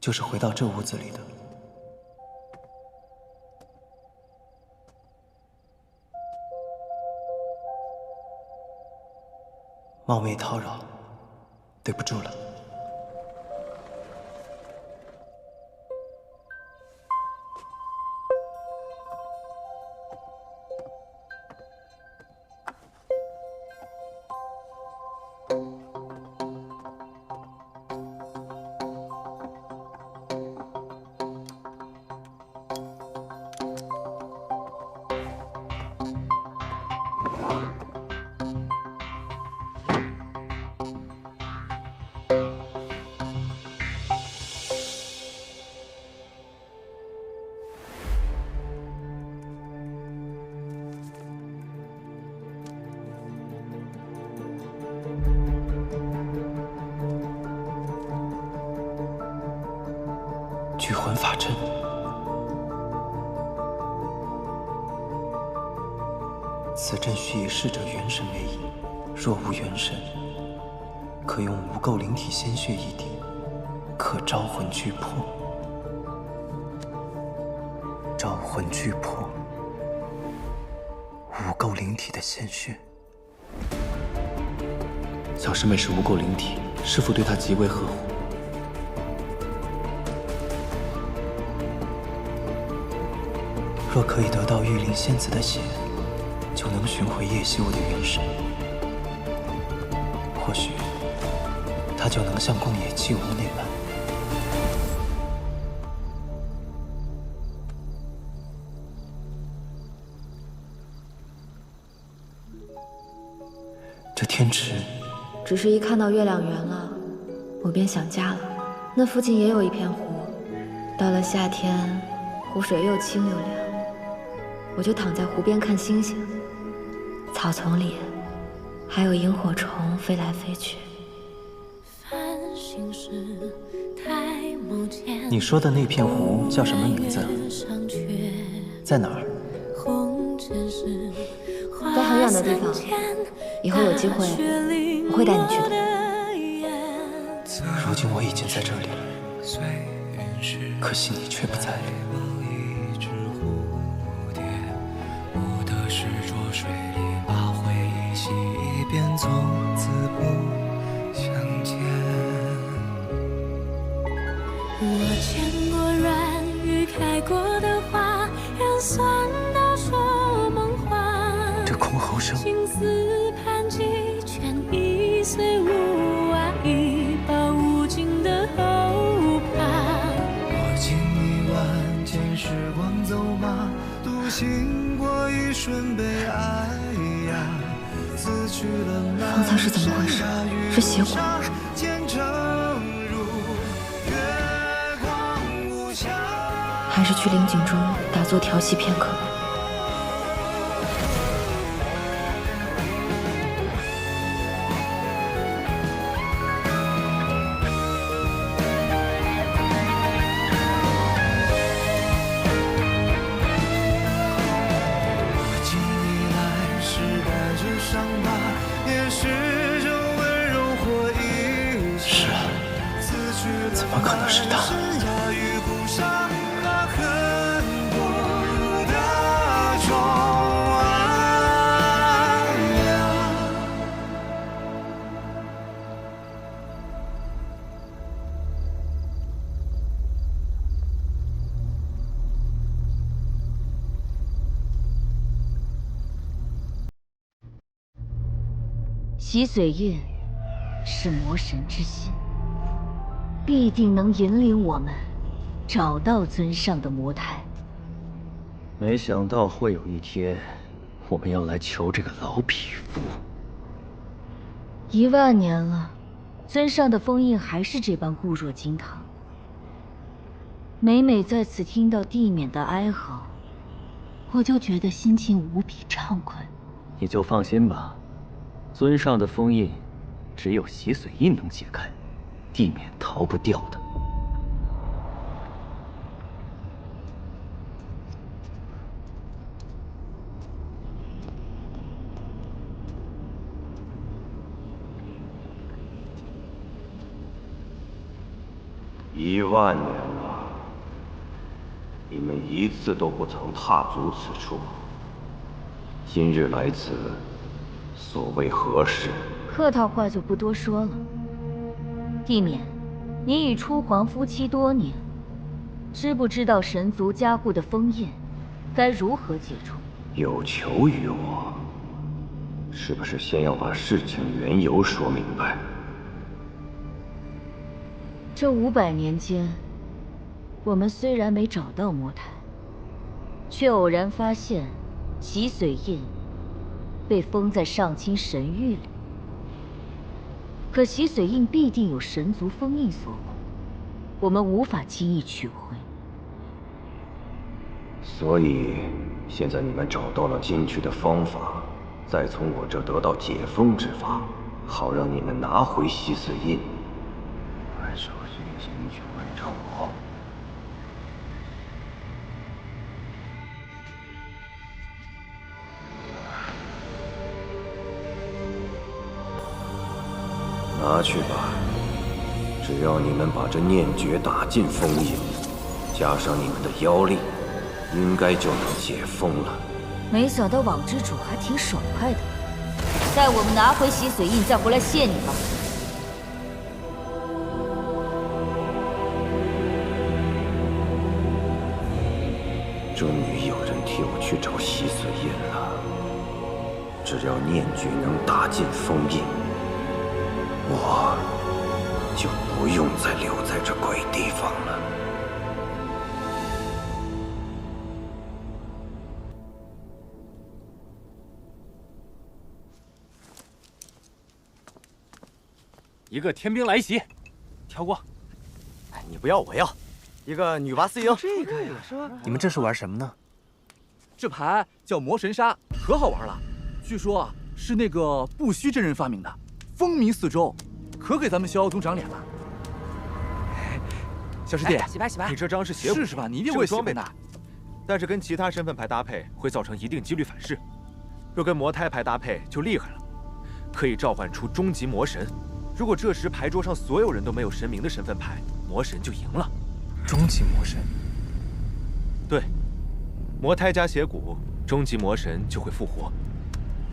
S6: 就是回到这屋子里的。冒昧叨扰，对不住了。聚魂法阵，此阵需以逝者元神为引，若无元神，可用无垢灵体鲜血一滴，可招魂聚魄。招魂聚魄，无垢灵体的鲜血。小师妹是无垢灵体，师父对她极为呵护。若可以得到玉灵仙子的血，就能寻回叶修的元神，或许他就能像宫野纪无那般。这天池，
S2: 只是一看到月亮圆了，我便想家了。那附近也有一片湖，到了夏天，湖水又清又凉。我就躺在湖边看星星，草丛里还有萤火虫飞来飞去。
S6: 你说的那片湖叫什么名字？在哪儿？
S2: 在很远的地方，以后有机会我会带你去的。
S6: 如今我已经在这里了，可惜你却不在。
S16: 始终我见过软语开过的花，人酸到说梦话。
S3: 这箜篌声，
S16: 青丝盘髻，全已随无爱，一抱无尽的后怕。
S17: 我经历万千时光走马，独行过一瞬悲哀呀。死去了
S2: 方才是怎么回事？是邪鬼？还是去灵井中打坐调息片刻。
S6: 是啊，怎么可能是他？
S4: 洗髓印是魔神之心，必定能引领我们找到尊上的魔胎。
S18: 没想到会有一天，我们要来求这个老匹夫。
S4: 10000年了，尊上的封印还是这般固若金汤。每每在此听到地冕的哀嚎，我就觉得心情无比畅快。
S18: 你就放心吧。尊上的封印，只有洗髓印能解开，地面逃不掉的。
S19: 10000年了，你们一次都不曾踏足此处。今日来此，所谓何事？
S4: 客套话就不多说了。地冕，你已出皇夫妻多年，知不知道神族加固的封印该如何解除？
S19: 有求于我，是不是先要把事情缘由说明白？
S4: 这500年间，我们虽然没找到魔胎，却偶然发现洗髓印被封在上清神域里。可洗髓印必定有神族封印所护，我们无法轻易取回。
S19: 所以，现在你们找到了进去的方法，再从我这得到解封之法，好让你们拿回洗髓印。按手续请求为成果。拿去吧，只要你们把这念诀打进封印，加上你们的妖力，应该就能解封了。
S4: 没想到网之主还挺爽快的，待我们拿回洗髓印再回来谢你吧。
S19: 终于有人替我去找洗髓印了。只要念诀能打进封印，我就不用再留在这鬼地方了。
S8: 一个天兵来袭，跳过。
S10: 哎，你不要，我要。一个女娲4英。
S1: 这个呀，是吧？
S3: 你们这是玩什么呢？
S1: 这牌叫魔神杀，可好玩了。据说啊，是那个不虚真人发明的，风靡四周，可给咱们逍遥宗长脸了。小师弟，
S15: 洗牌洗牌，
S1: 你这张是邪骨，是吧？你一定会装备的。
S8: 但是跟其他身份牌搭配会造成一定几率反噬。若跟魔胎牌搭配就厉害了，可以召唤出终极魔神。如果这时牌桌上所有人都没有神明的身份牌，魔神就赢了。
S3: 终极魔神。
S8: 对，魔胎加邪骨，终极魔神就会复活。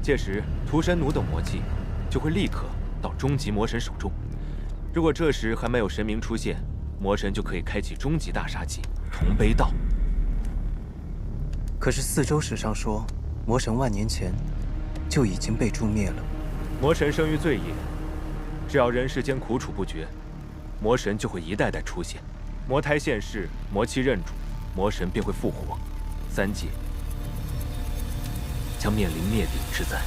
S8: 届时屠神弩等魔技就会立刻到终极魔神手中。如果这时还没有神明出现，魔神就可以开启终极大杀技重悲道。
S3: 可是四周史上说，魔神万年前就已经被诛灭了。
S8: 魔神生于罪业，只要人世间苦楚不绝，魔神就会一代代出现。魔胎现世，魔气认主，魔神便会复活，三界将面临灭顶之灾。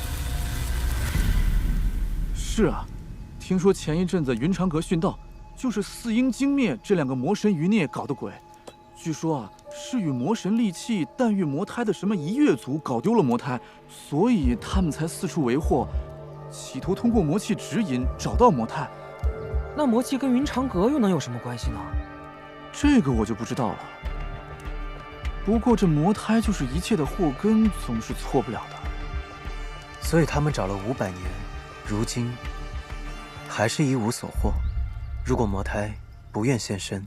S20: 是啊，听说前一阵子云长阁殉道，就是四阴精灭这两个魔神余孽搞的鬼。据说啊，是与魔神利器诞育魔胎的什么一月族搞丢了魔胎，所以他们才四处为祸，企图通过魔气指引找到魔胎。
S15: 那魔气跟云长阁又能有什么关系呢？
S20: 这个我就不知道了。不过这魔胎就是一切的祸根，总是错不了的。
S3: 所以他们找了500年，如今还是一无所获。如果魔胎不愿现身，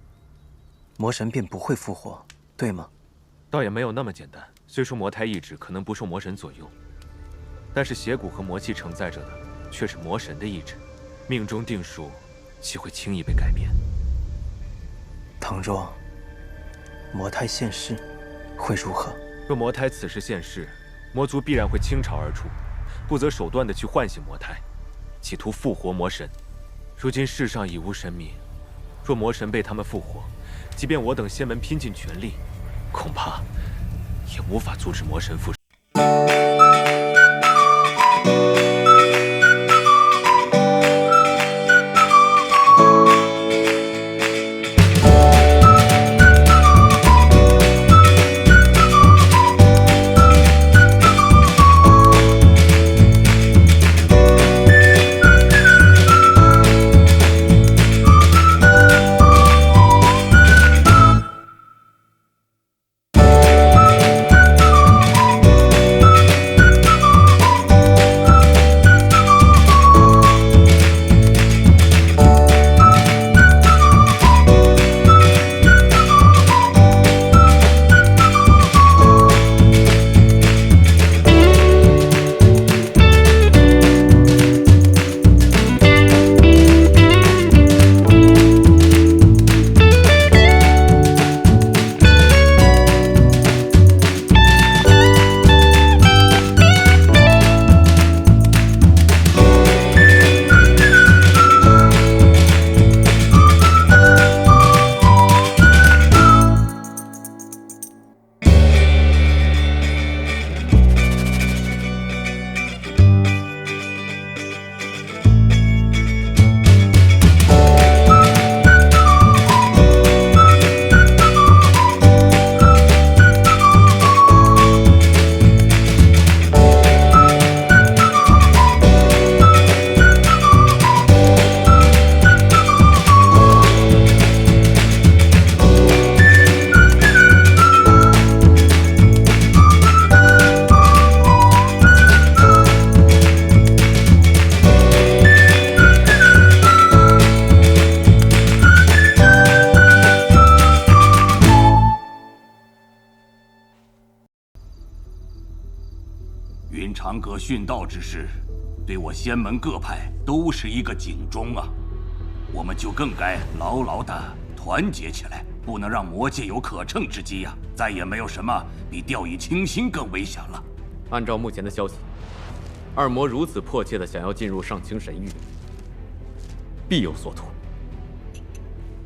S3: 魔神便不会复活，对吗？
S8: 倒也没有那么简单。虽说魔胎意志可能不受魔神左右，但是邪骨和魔气承载着的却是魔神的意志，命中定数岂会轻易被改变？
S3: 倘若魔胎现世，会如何？
S8: 若魔胎此时现世，魔族必然会倾巢而出，不择手段地去唤醒魔胎，企图复活魔神。如今世上已无神明，若魔神被他们复活，即便我等仙门拼尽全力，恐怕也无法阻止魔神复生。
S21: 云长阁殉道之事，对我仙门各派都是一个警钟啊！我们就更该牢牢地团结起来，不能让魔界有可乘之机呀！再也没有什么比掉以轻心更危险了。
S5: 按照目前的消息，二魔如此迫切地想要进入上清神域，必有所图。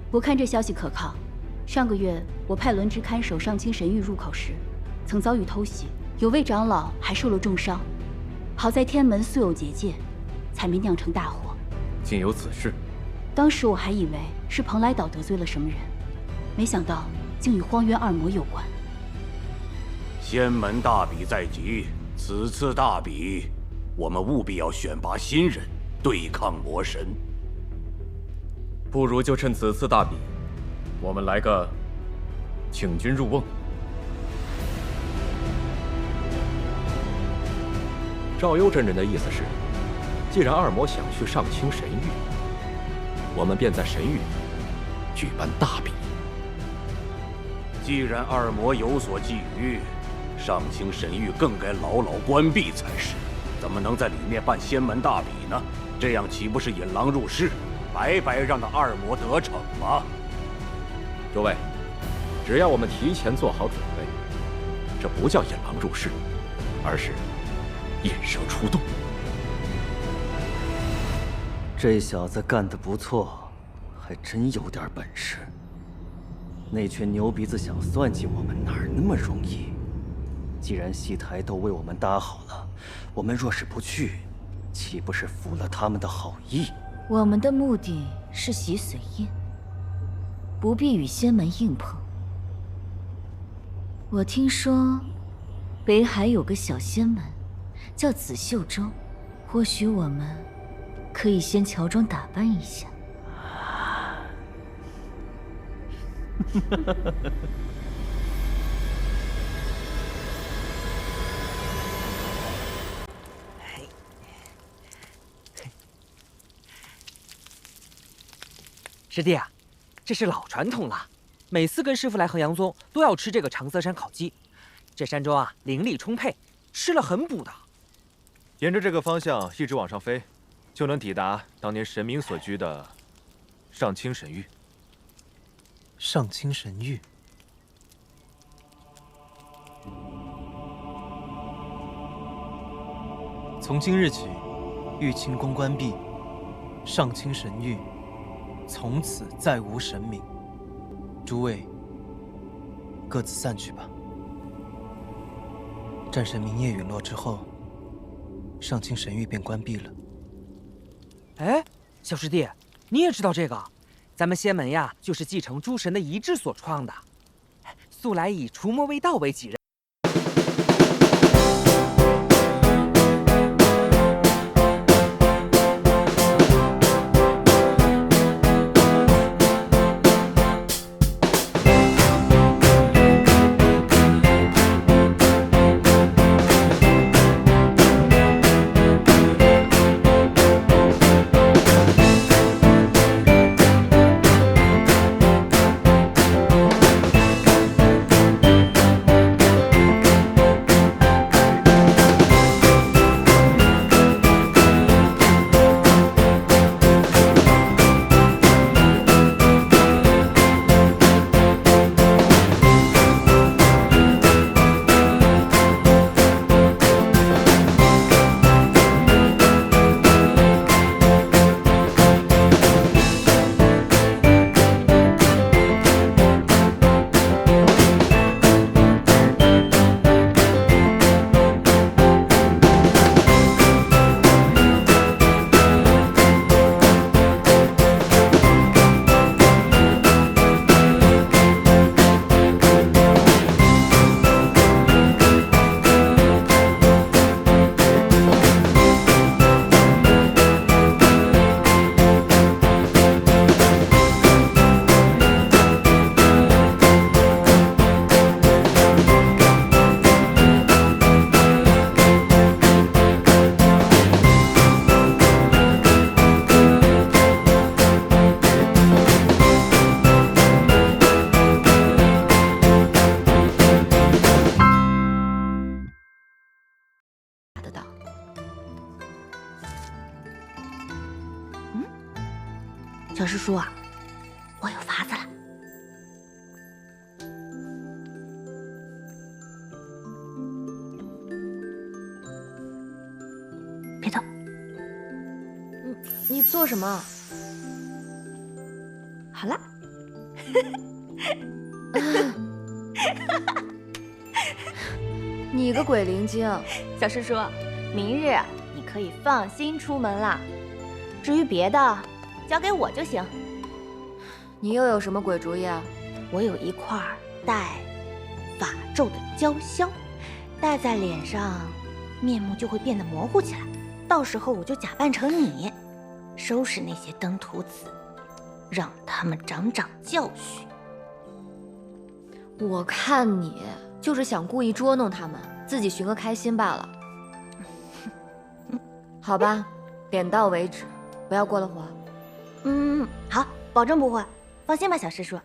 S22: 不看这消息可靠。上个月我派轮值看守上清神域入口时，曾遭遇偷袭，有位长老还受了重伤。好在天门素有结界，才没酿成大祸。
S5: 竟有此事？
S22: 当时我还以为是蓬莱岛得罪了什么人，没想到竟与荒渊二魔有关。
S21: 仙门大比在即，此次大比，我们务必要选拔新人对抗魔神。
S5: 不如就趁此次大比，我们来个请君入瓮。赵幽真人的意思是，既然二魔想去上清神域，我们便在神域举办大比。
S21: 既然二魔有所觊觎，上清神域更该牢牢关闭才是。怎么能在里面办仙门大比呢？这样岂不是引狼入室，白白让那二魔得逞吗？
S5: 诸位，只要我们提前做好准备，这不叫引狼入室，而是引蛇出洞。
S18: 这小子干得不错，还真有点本事。那群牛鼻子想算计我们，哪儿那么容易？既然戏台都为我们搭好了，我们若是不去，岂不是负了他们的好意？
S4: 我们的目的是洗髓印，不必与仙门硬碰。我听说北海有个小仙门，叫紫袖洲，或许我们可以先乔装打扮一下。
S15: 师弟啊，这是老传统了，每次跟师傅来衡阳宗都要吃这个长色山烤鸡。这山中啊，灵力充沛，吃了很补的。
S8: 沿着这个方向一直往上飞，就能抵达当年神明所居的上清神域。
S3: 上清神域。从今日起，玉清宫关闭，上清神域从此再无神明。诸位，各自散去吧。战神明夜陨落之后，上清神域便关闭了。
S15: 哎，小师弟，你也知道这个？咱们仙门呀，就是继承诸神的遗志所创的，素来以除魔卫道为己任。
S4: 小师叔啊，我有法子了。别动。
S2: 你做什么？
S4: 好了。
S2: 你个鬼灵精！
S11: 小师叔，明日你可以放心出门啦。至于别的，交给我就行。
S2: 你又有什么鬼主意啊？
S11: 我有一块带法咒的胶香，戴在脸上，面目就会变得模糊起来。到时候我就假扮成你，收拾那些登徒子，让他们长长教训。
S2: 我看你就是想故意捉弄他们，自己寻个开心罢了。好吧，点到为止，不要过了火。
S11: 好，保证不会。放心吧，小师叔。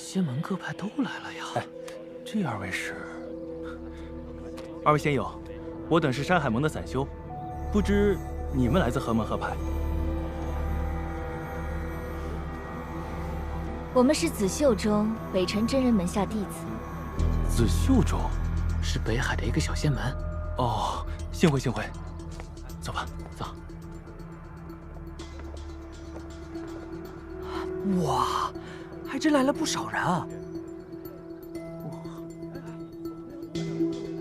S20: 仙门各派都来了呀！
S12: 哎，这二位是？二位仙友，我等是山海盟的散修，不知你们来自何门何派？
S4: 我们是紫袖中北辰真人门下弟子。
S20: 紫袖中，是北海的一个小仙门。
S12: 哦，幸会幸会，走吧，走。
S15: 哇，还真来了不少人啊！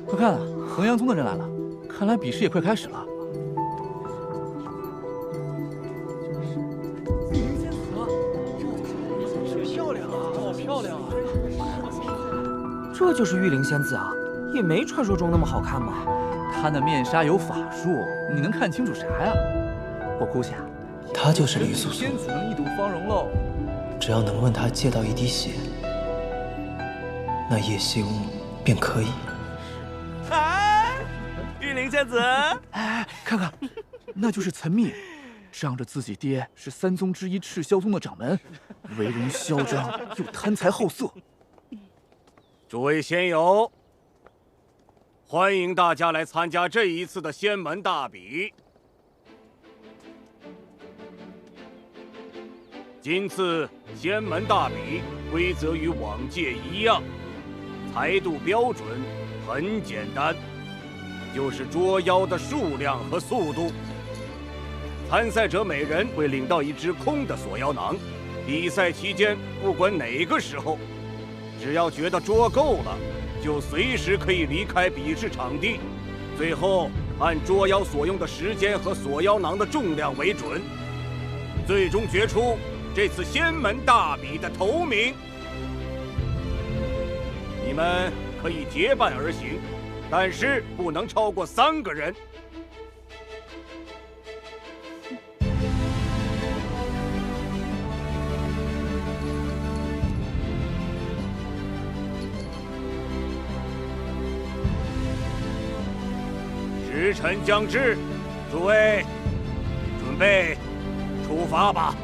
S20: 快看，衡阳宗的人来了，看来比试也快开始了。
S15: 漂亮啊，好漂亮啊！这就是玉灵仙子啊，也没传说中那么好看嘛。
S20: 她那面纱有法术，你能看清楚啥呀？我估下，
S6: 她就是李素素。
S20: 仙子能一睹芳容喽。
S6: 只要能问她借到一滴血，那叶惜乌便可以。
S12: 哎，玉灵仙子，
S20: 哎，看看，那就是岑灭，仗着自己爹是三宗之一赤霄宗的掌门，为人嚣张又贪财好色。
S21: 诸位仙友，欢迎大家来参加这一次的仙门大比。今次仙门大比规则与往届一样，裁度标准很简单，就是捉妖的数量和速度。参赛者每人会领到一只空的锁妖囊，比赛期间不管哪个时候，只要觉得捉够了，就随时可以离开比试场地。最后按捉妖所用的时间和锁妖囊的重量为准，最终决出这次仙门大比的头名。你们可以结伴而行，但是不能超过3个人。时辰将至，诸位准备出发吧。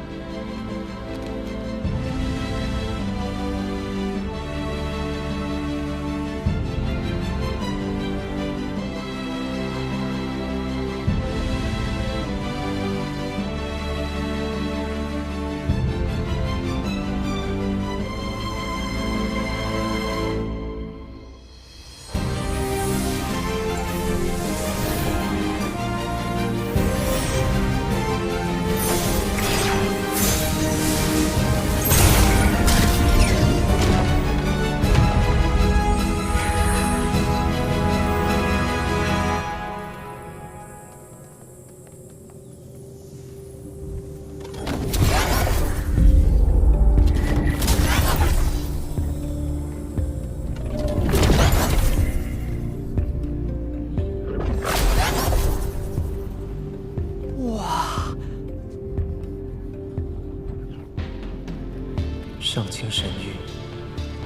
S6: 上清神域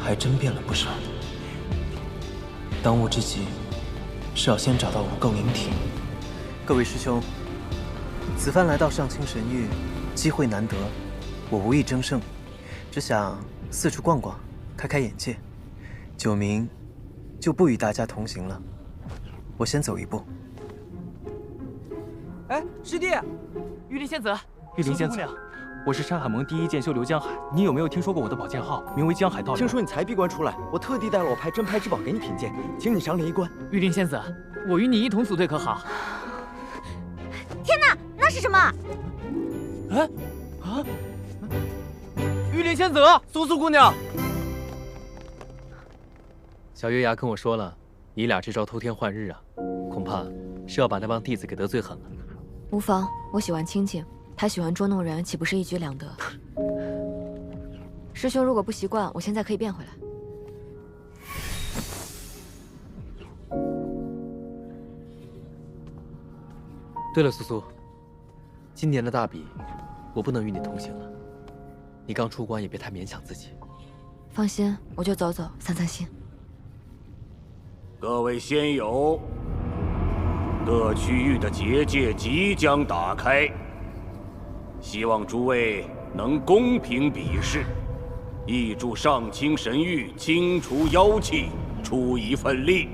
S6: 还真变了不少。当务之急是要先找到无垢灵体。
S3: 各位师兄，此番来到上清神域，机会难得，我无意争胜，只想四处逛逛，开开眼界。九明就不与大家同行了，我先走一步。
S15: 哎，师弟，
S12: 玉灵仙子，玉灵仙子，我是山海盟第一剑修刘江海，你有没有听说过我的宝剑号？名为江海道流。
S15: 听说你才闭关出来，我特地带了我派真拍之宝给你品鉴，请你赏脸一关。
S1: 玉灵仙子，我与你一同组队可好？
S11: 天哪，那是什么？
S1: 哎，啊！玉灵仙子，
S15: 苏苏姑娘。小月牙跟我说了，你俩这招偷天换日啊，恐怕是要把那帮弟子给得罪狠了。
S2: 无妨，我喜欢清静，他喜欢捉弄人，岂不是一举两得？师兄如果不习惯，我现在可以变回来。
S15: 对了，苏苏，今年的大比，我不能与你同行了。你刚出关，也别太勉强自己。
S2: 放心，我就走走，散散心。
S21: 各位仙友，各区域的结界即将打开，希望诸位能公平比试，亦助上清神域清除妖气，出一份力。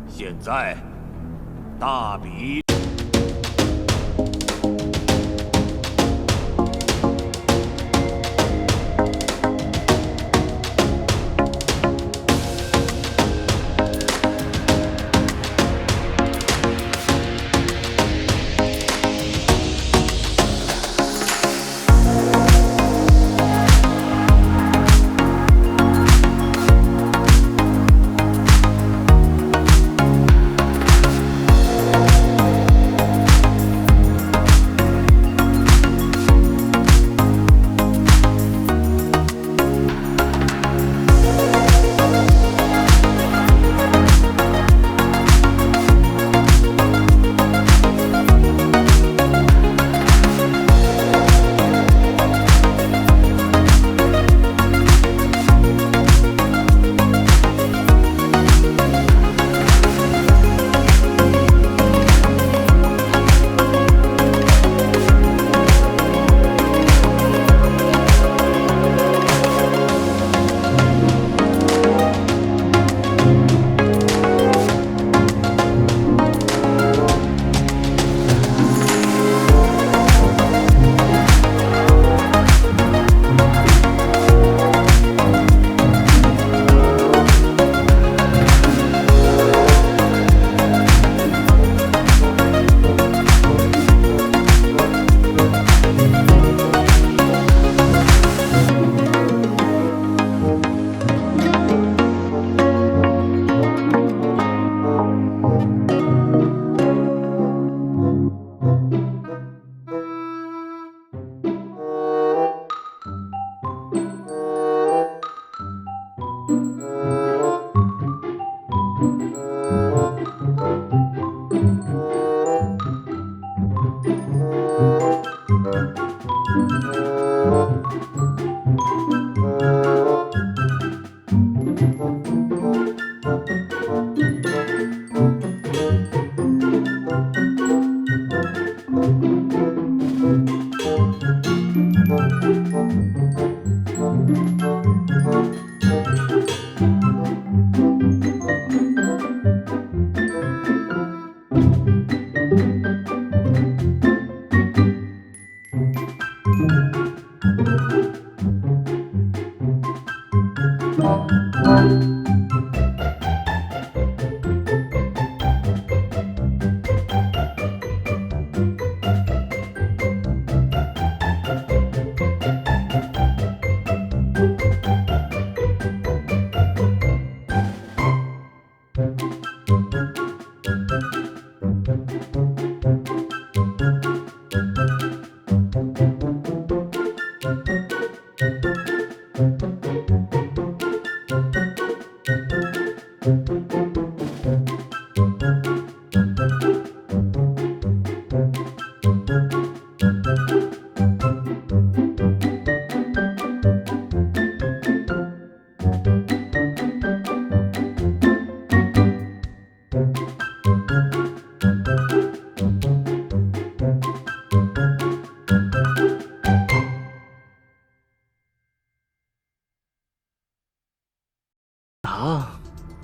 S21: 现在，大比。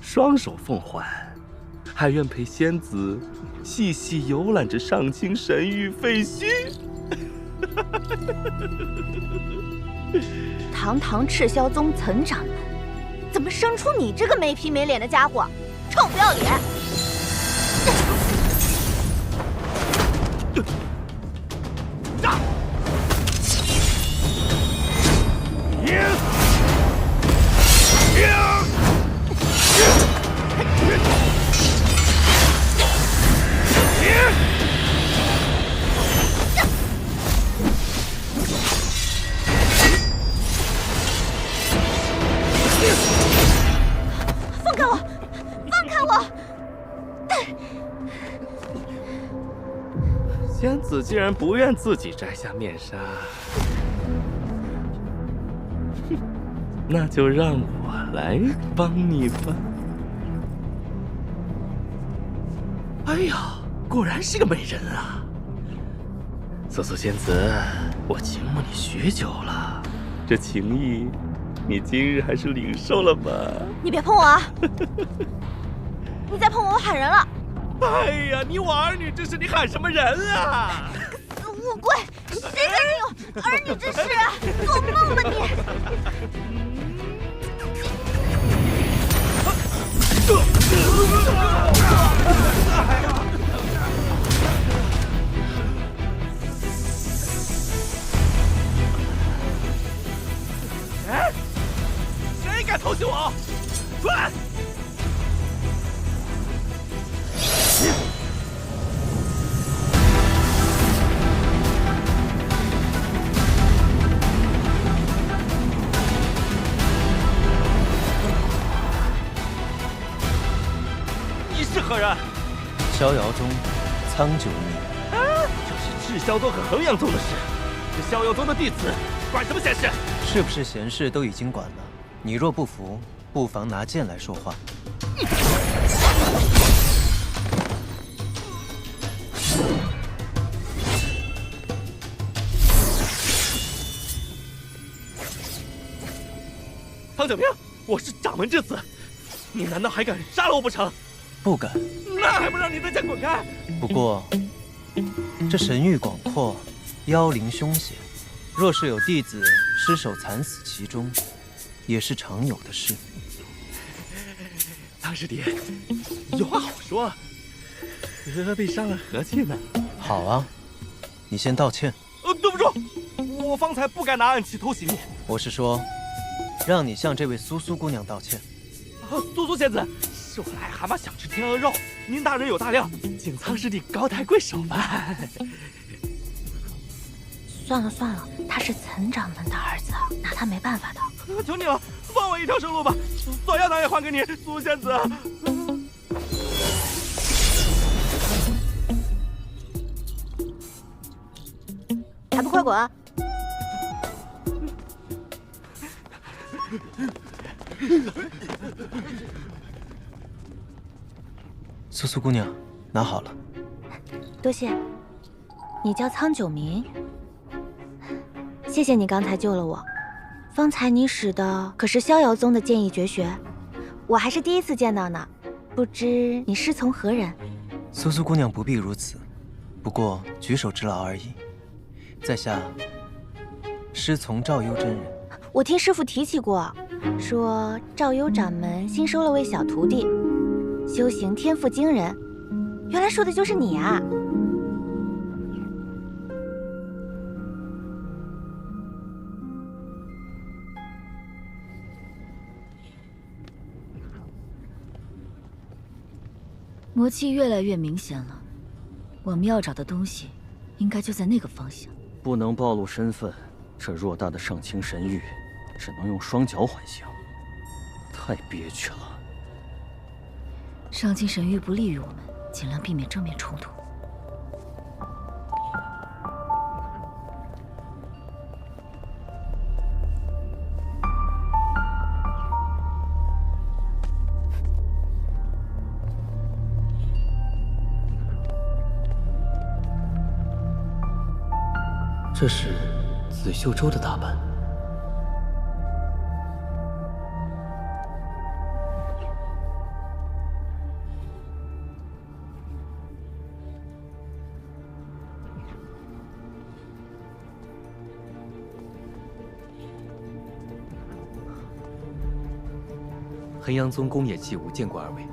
S9: 双手奉还，还愿陪仙子细细游览着上清神域废墟。
S11: 堂堂赤霄宗岑掌门，怎么生出你这个没皮没脸的家伙？臭不要脸！放开我！放开我！
S9: 仙子竟然不愿自己摘下面纱，那就让我来帮你吧。哎呀，果然是个美人啊！素素仙子，我倾慕你许久了，这情谊
S7: 你今日还是领受了吧？
S11: 你别碰我啊！你再碰我，我喊人了！
S7: 哎呀，你我儿女之事，你喊什么人啊？
S11: 死乌龟！谁跟你有儿女之事啊？做梦吧你！
S1: 哎，谁敢偷袭我？出来！你是何人？
S3: 逍遥宗苍九明。
S1: 这是赤霄宗和衡阳宗的事，是逍遥宗的弟子，管什么闲事？
S3: 是不是闲事都已经管了？你若不服，不妨拿剑来说话。
S1: 苍九明，我是掌门之子，你难道还敢杀了我不成？
S3: 不敢。
S1: 那还不让你的剑滚开！
S3: 不过，这神域广阔，妖灵凶险，若是有弟子失手惨死其中，也是常有的事。
S1: 苍师弟，有话好说，何必伤了和气呢？
S3: 好啊，你先道歉。
S1: 对不住，我方才不该拿暗器偷袭你。
S3: 我是说，让你向这位苏苏姑娘道歉。
S1: 苏苏仙子，是我癞蛤蟆想吃天鹅肉，您大人有大量，请苍师弟高抬贵手吧。
S11: 算了算了，他是岑掌门的儿子，拿他没办法的。
S1: 求你了，放我一条生路吧，锁妖囊也还给你，苏仙子。
S11: 还不快滚！
S3: 苏苏姑娘，拿好了。
S11: 多谢。你叫苍九明，谢谢你刚才救了我。方才你使的可是逍遥宗的剑意绝学，我还是第一次见到呢。不知你师从何人？
S3: 苏苏姑娘不必如此，不过举手之劳而已。在下师从赵幽真人。
S11: 我听师父提起过，说赵幽掌门新收了位小徒弟，修行天赋惊人。原来说的就是你啊！
S2: 魔气越来越明显了，我们要找的东西，应该就在那个方向。
S18: 不能暴露身份，这偌大的上清神域，只能用双脚缓行，太憋屈了。
S2: 上清神域不利于我们，尽量避免正面冲突。
S6: 这是紫袖州的打扮。
S10: 衡阳宗宫野纪武见过二位。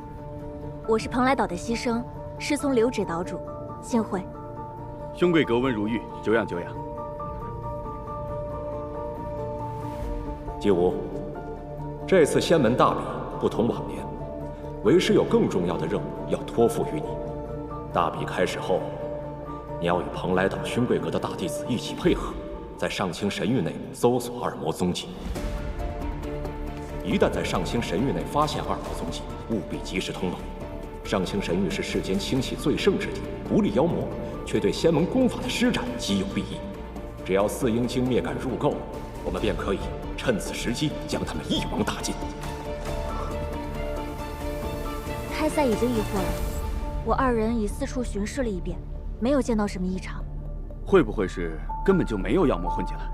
S11: 我是蓬莱岛的西生，师从刘指岛主，幸会。
S13: 兄贵格温如玉，久仰久仰。
S5: 纪武，这次仙门大比不同往年，为师有更重要的任务要托付于你。大比开始后，你要与蓬莱岛勋贵阁的大弟子一起配合，在上清神域内搜索二魔踪迹。一旦在上清神域内发现二魔踪迹，务必及时通报。上清神域是世间清气最盛之地，不利妖魔，却对仙门功法的施展极有裨益。只要四阴经灭感入够，我们便可以趁此时机将他们一网打尽。
S11: 开赛已经疑惑了，我二人已四处巡视了一遍，没有见到什么异常。
S13: 会不会是根本就没有妖魔混进来？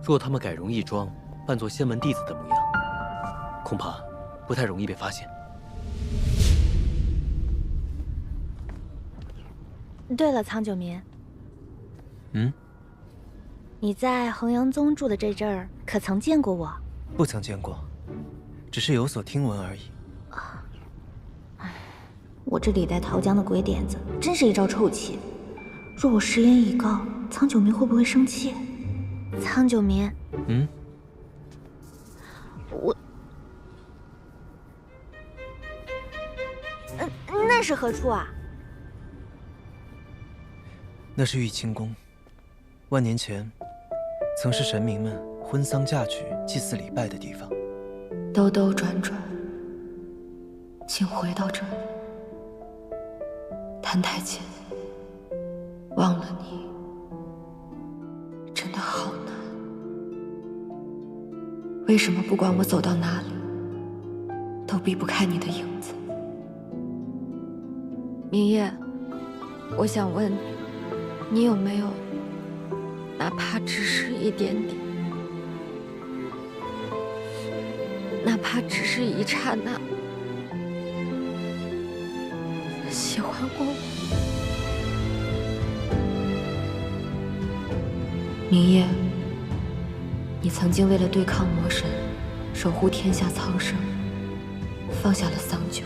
S10: 若他们改容易装，扮作仙门弟子的模样，恐怕不太容易被发现。
S11: 对了，苍九民，
S3: 嗯，
S11: 你在衡阳宗住的这阵儿，可曾见过我？
S3: 不曾见过，只是有所听闻而已。
S11: 我这李代桃僵的鬼点子，真是一招臭气。若我食言以告，苍九民会不会生气？苍九民，
S3: 嗯，
S11: 那是何处啊？
S3: 那是玉清宫，万年前，曾是神明们婚丧嫁娶、祭祀礼拜的地方。
S2: 兜兜转转，请回到这里。谭太监，忘了你，真的好难。为什么不管我走到哪里，都避不开你的影子？明夜，我想问你，你有没有哪怕只是一点点，哪怕只是一刹那，喜欢过我？明夜，你曾经为了对抗魔神，守护天下苍生，放下了桑酒，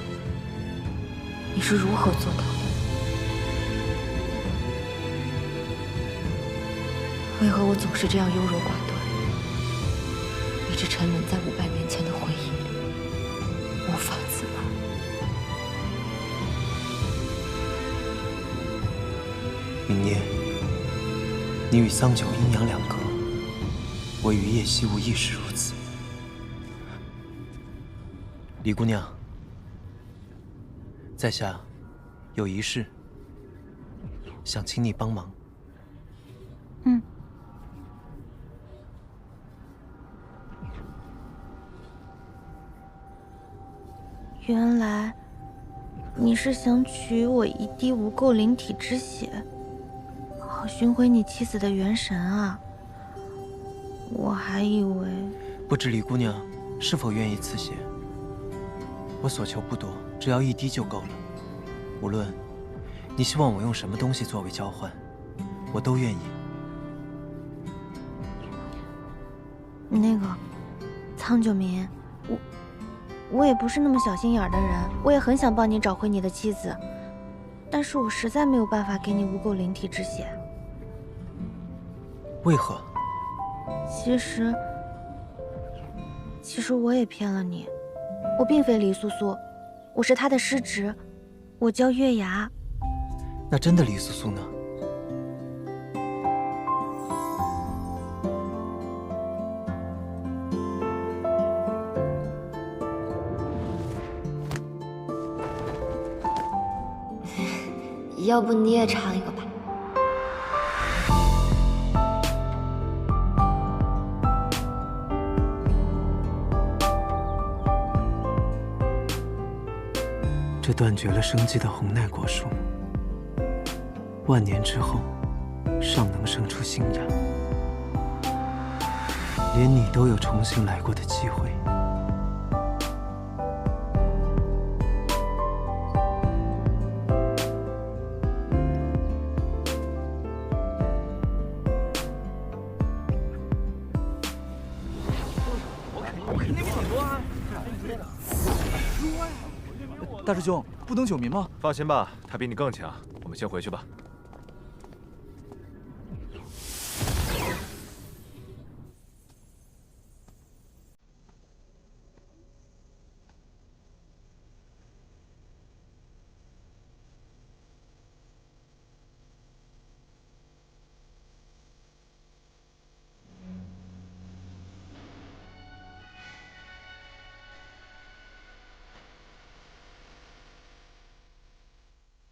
S2: 你是如何做到的？为何我总是这样优柔寡断，一直沉沦在500年前的回忆里，无法自拔？
S3: 明夜，你与桑九阴阳两隔，我与叶希雾亦是如此。李姑娘，在下有一事，想请你帮忙。
S11: 嗯。原来你是想取我一滴无垢灵体之血，好寻回你妻子的元神啊！我还以为……
S3: 不知李姑娘是否愿意赐血？我所求不多，只要1滴就够了。无论你希望我用什么东西作为交换，我都愿意。
S11: 那个，苍九民，我也不是那么小心眼的人，我也很想帮你找回你的妻子，但是我实在没有办法给你无垢灵体之血。
S3: 为何？
S11: 其实我也骗了你，我并非李素素，我是她的师侄，我叫月牙。
S3: 那真的李素素呢？
S2: 要不你也尝一个吧。
S3: 这断绝了生机的红奈果树，10000年之后，尚能生出新芽。连你都有重新来过的机会。
S20: 大师兄，不等九民吗？
S8: 放心吧，他比你更强。我们先回去吧。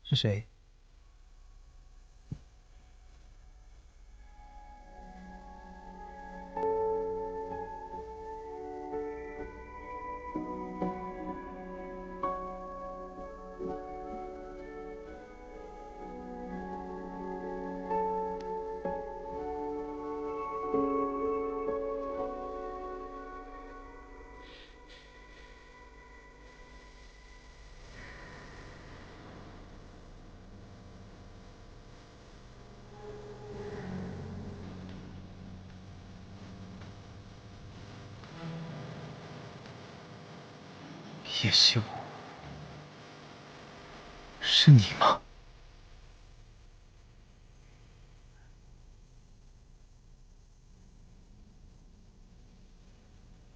S3: 是谁？
S6: 叶希武，是你吗？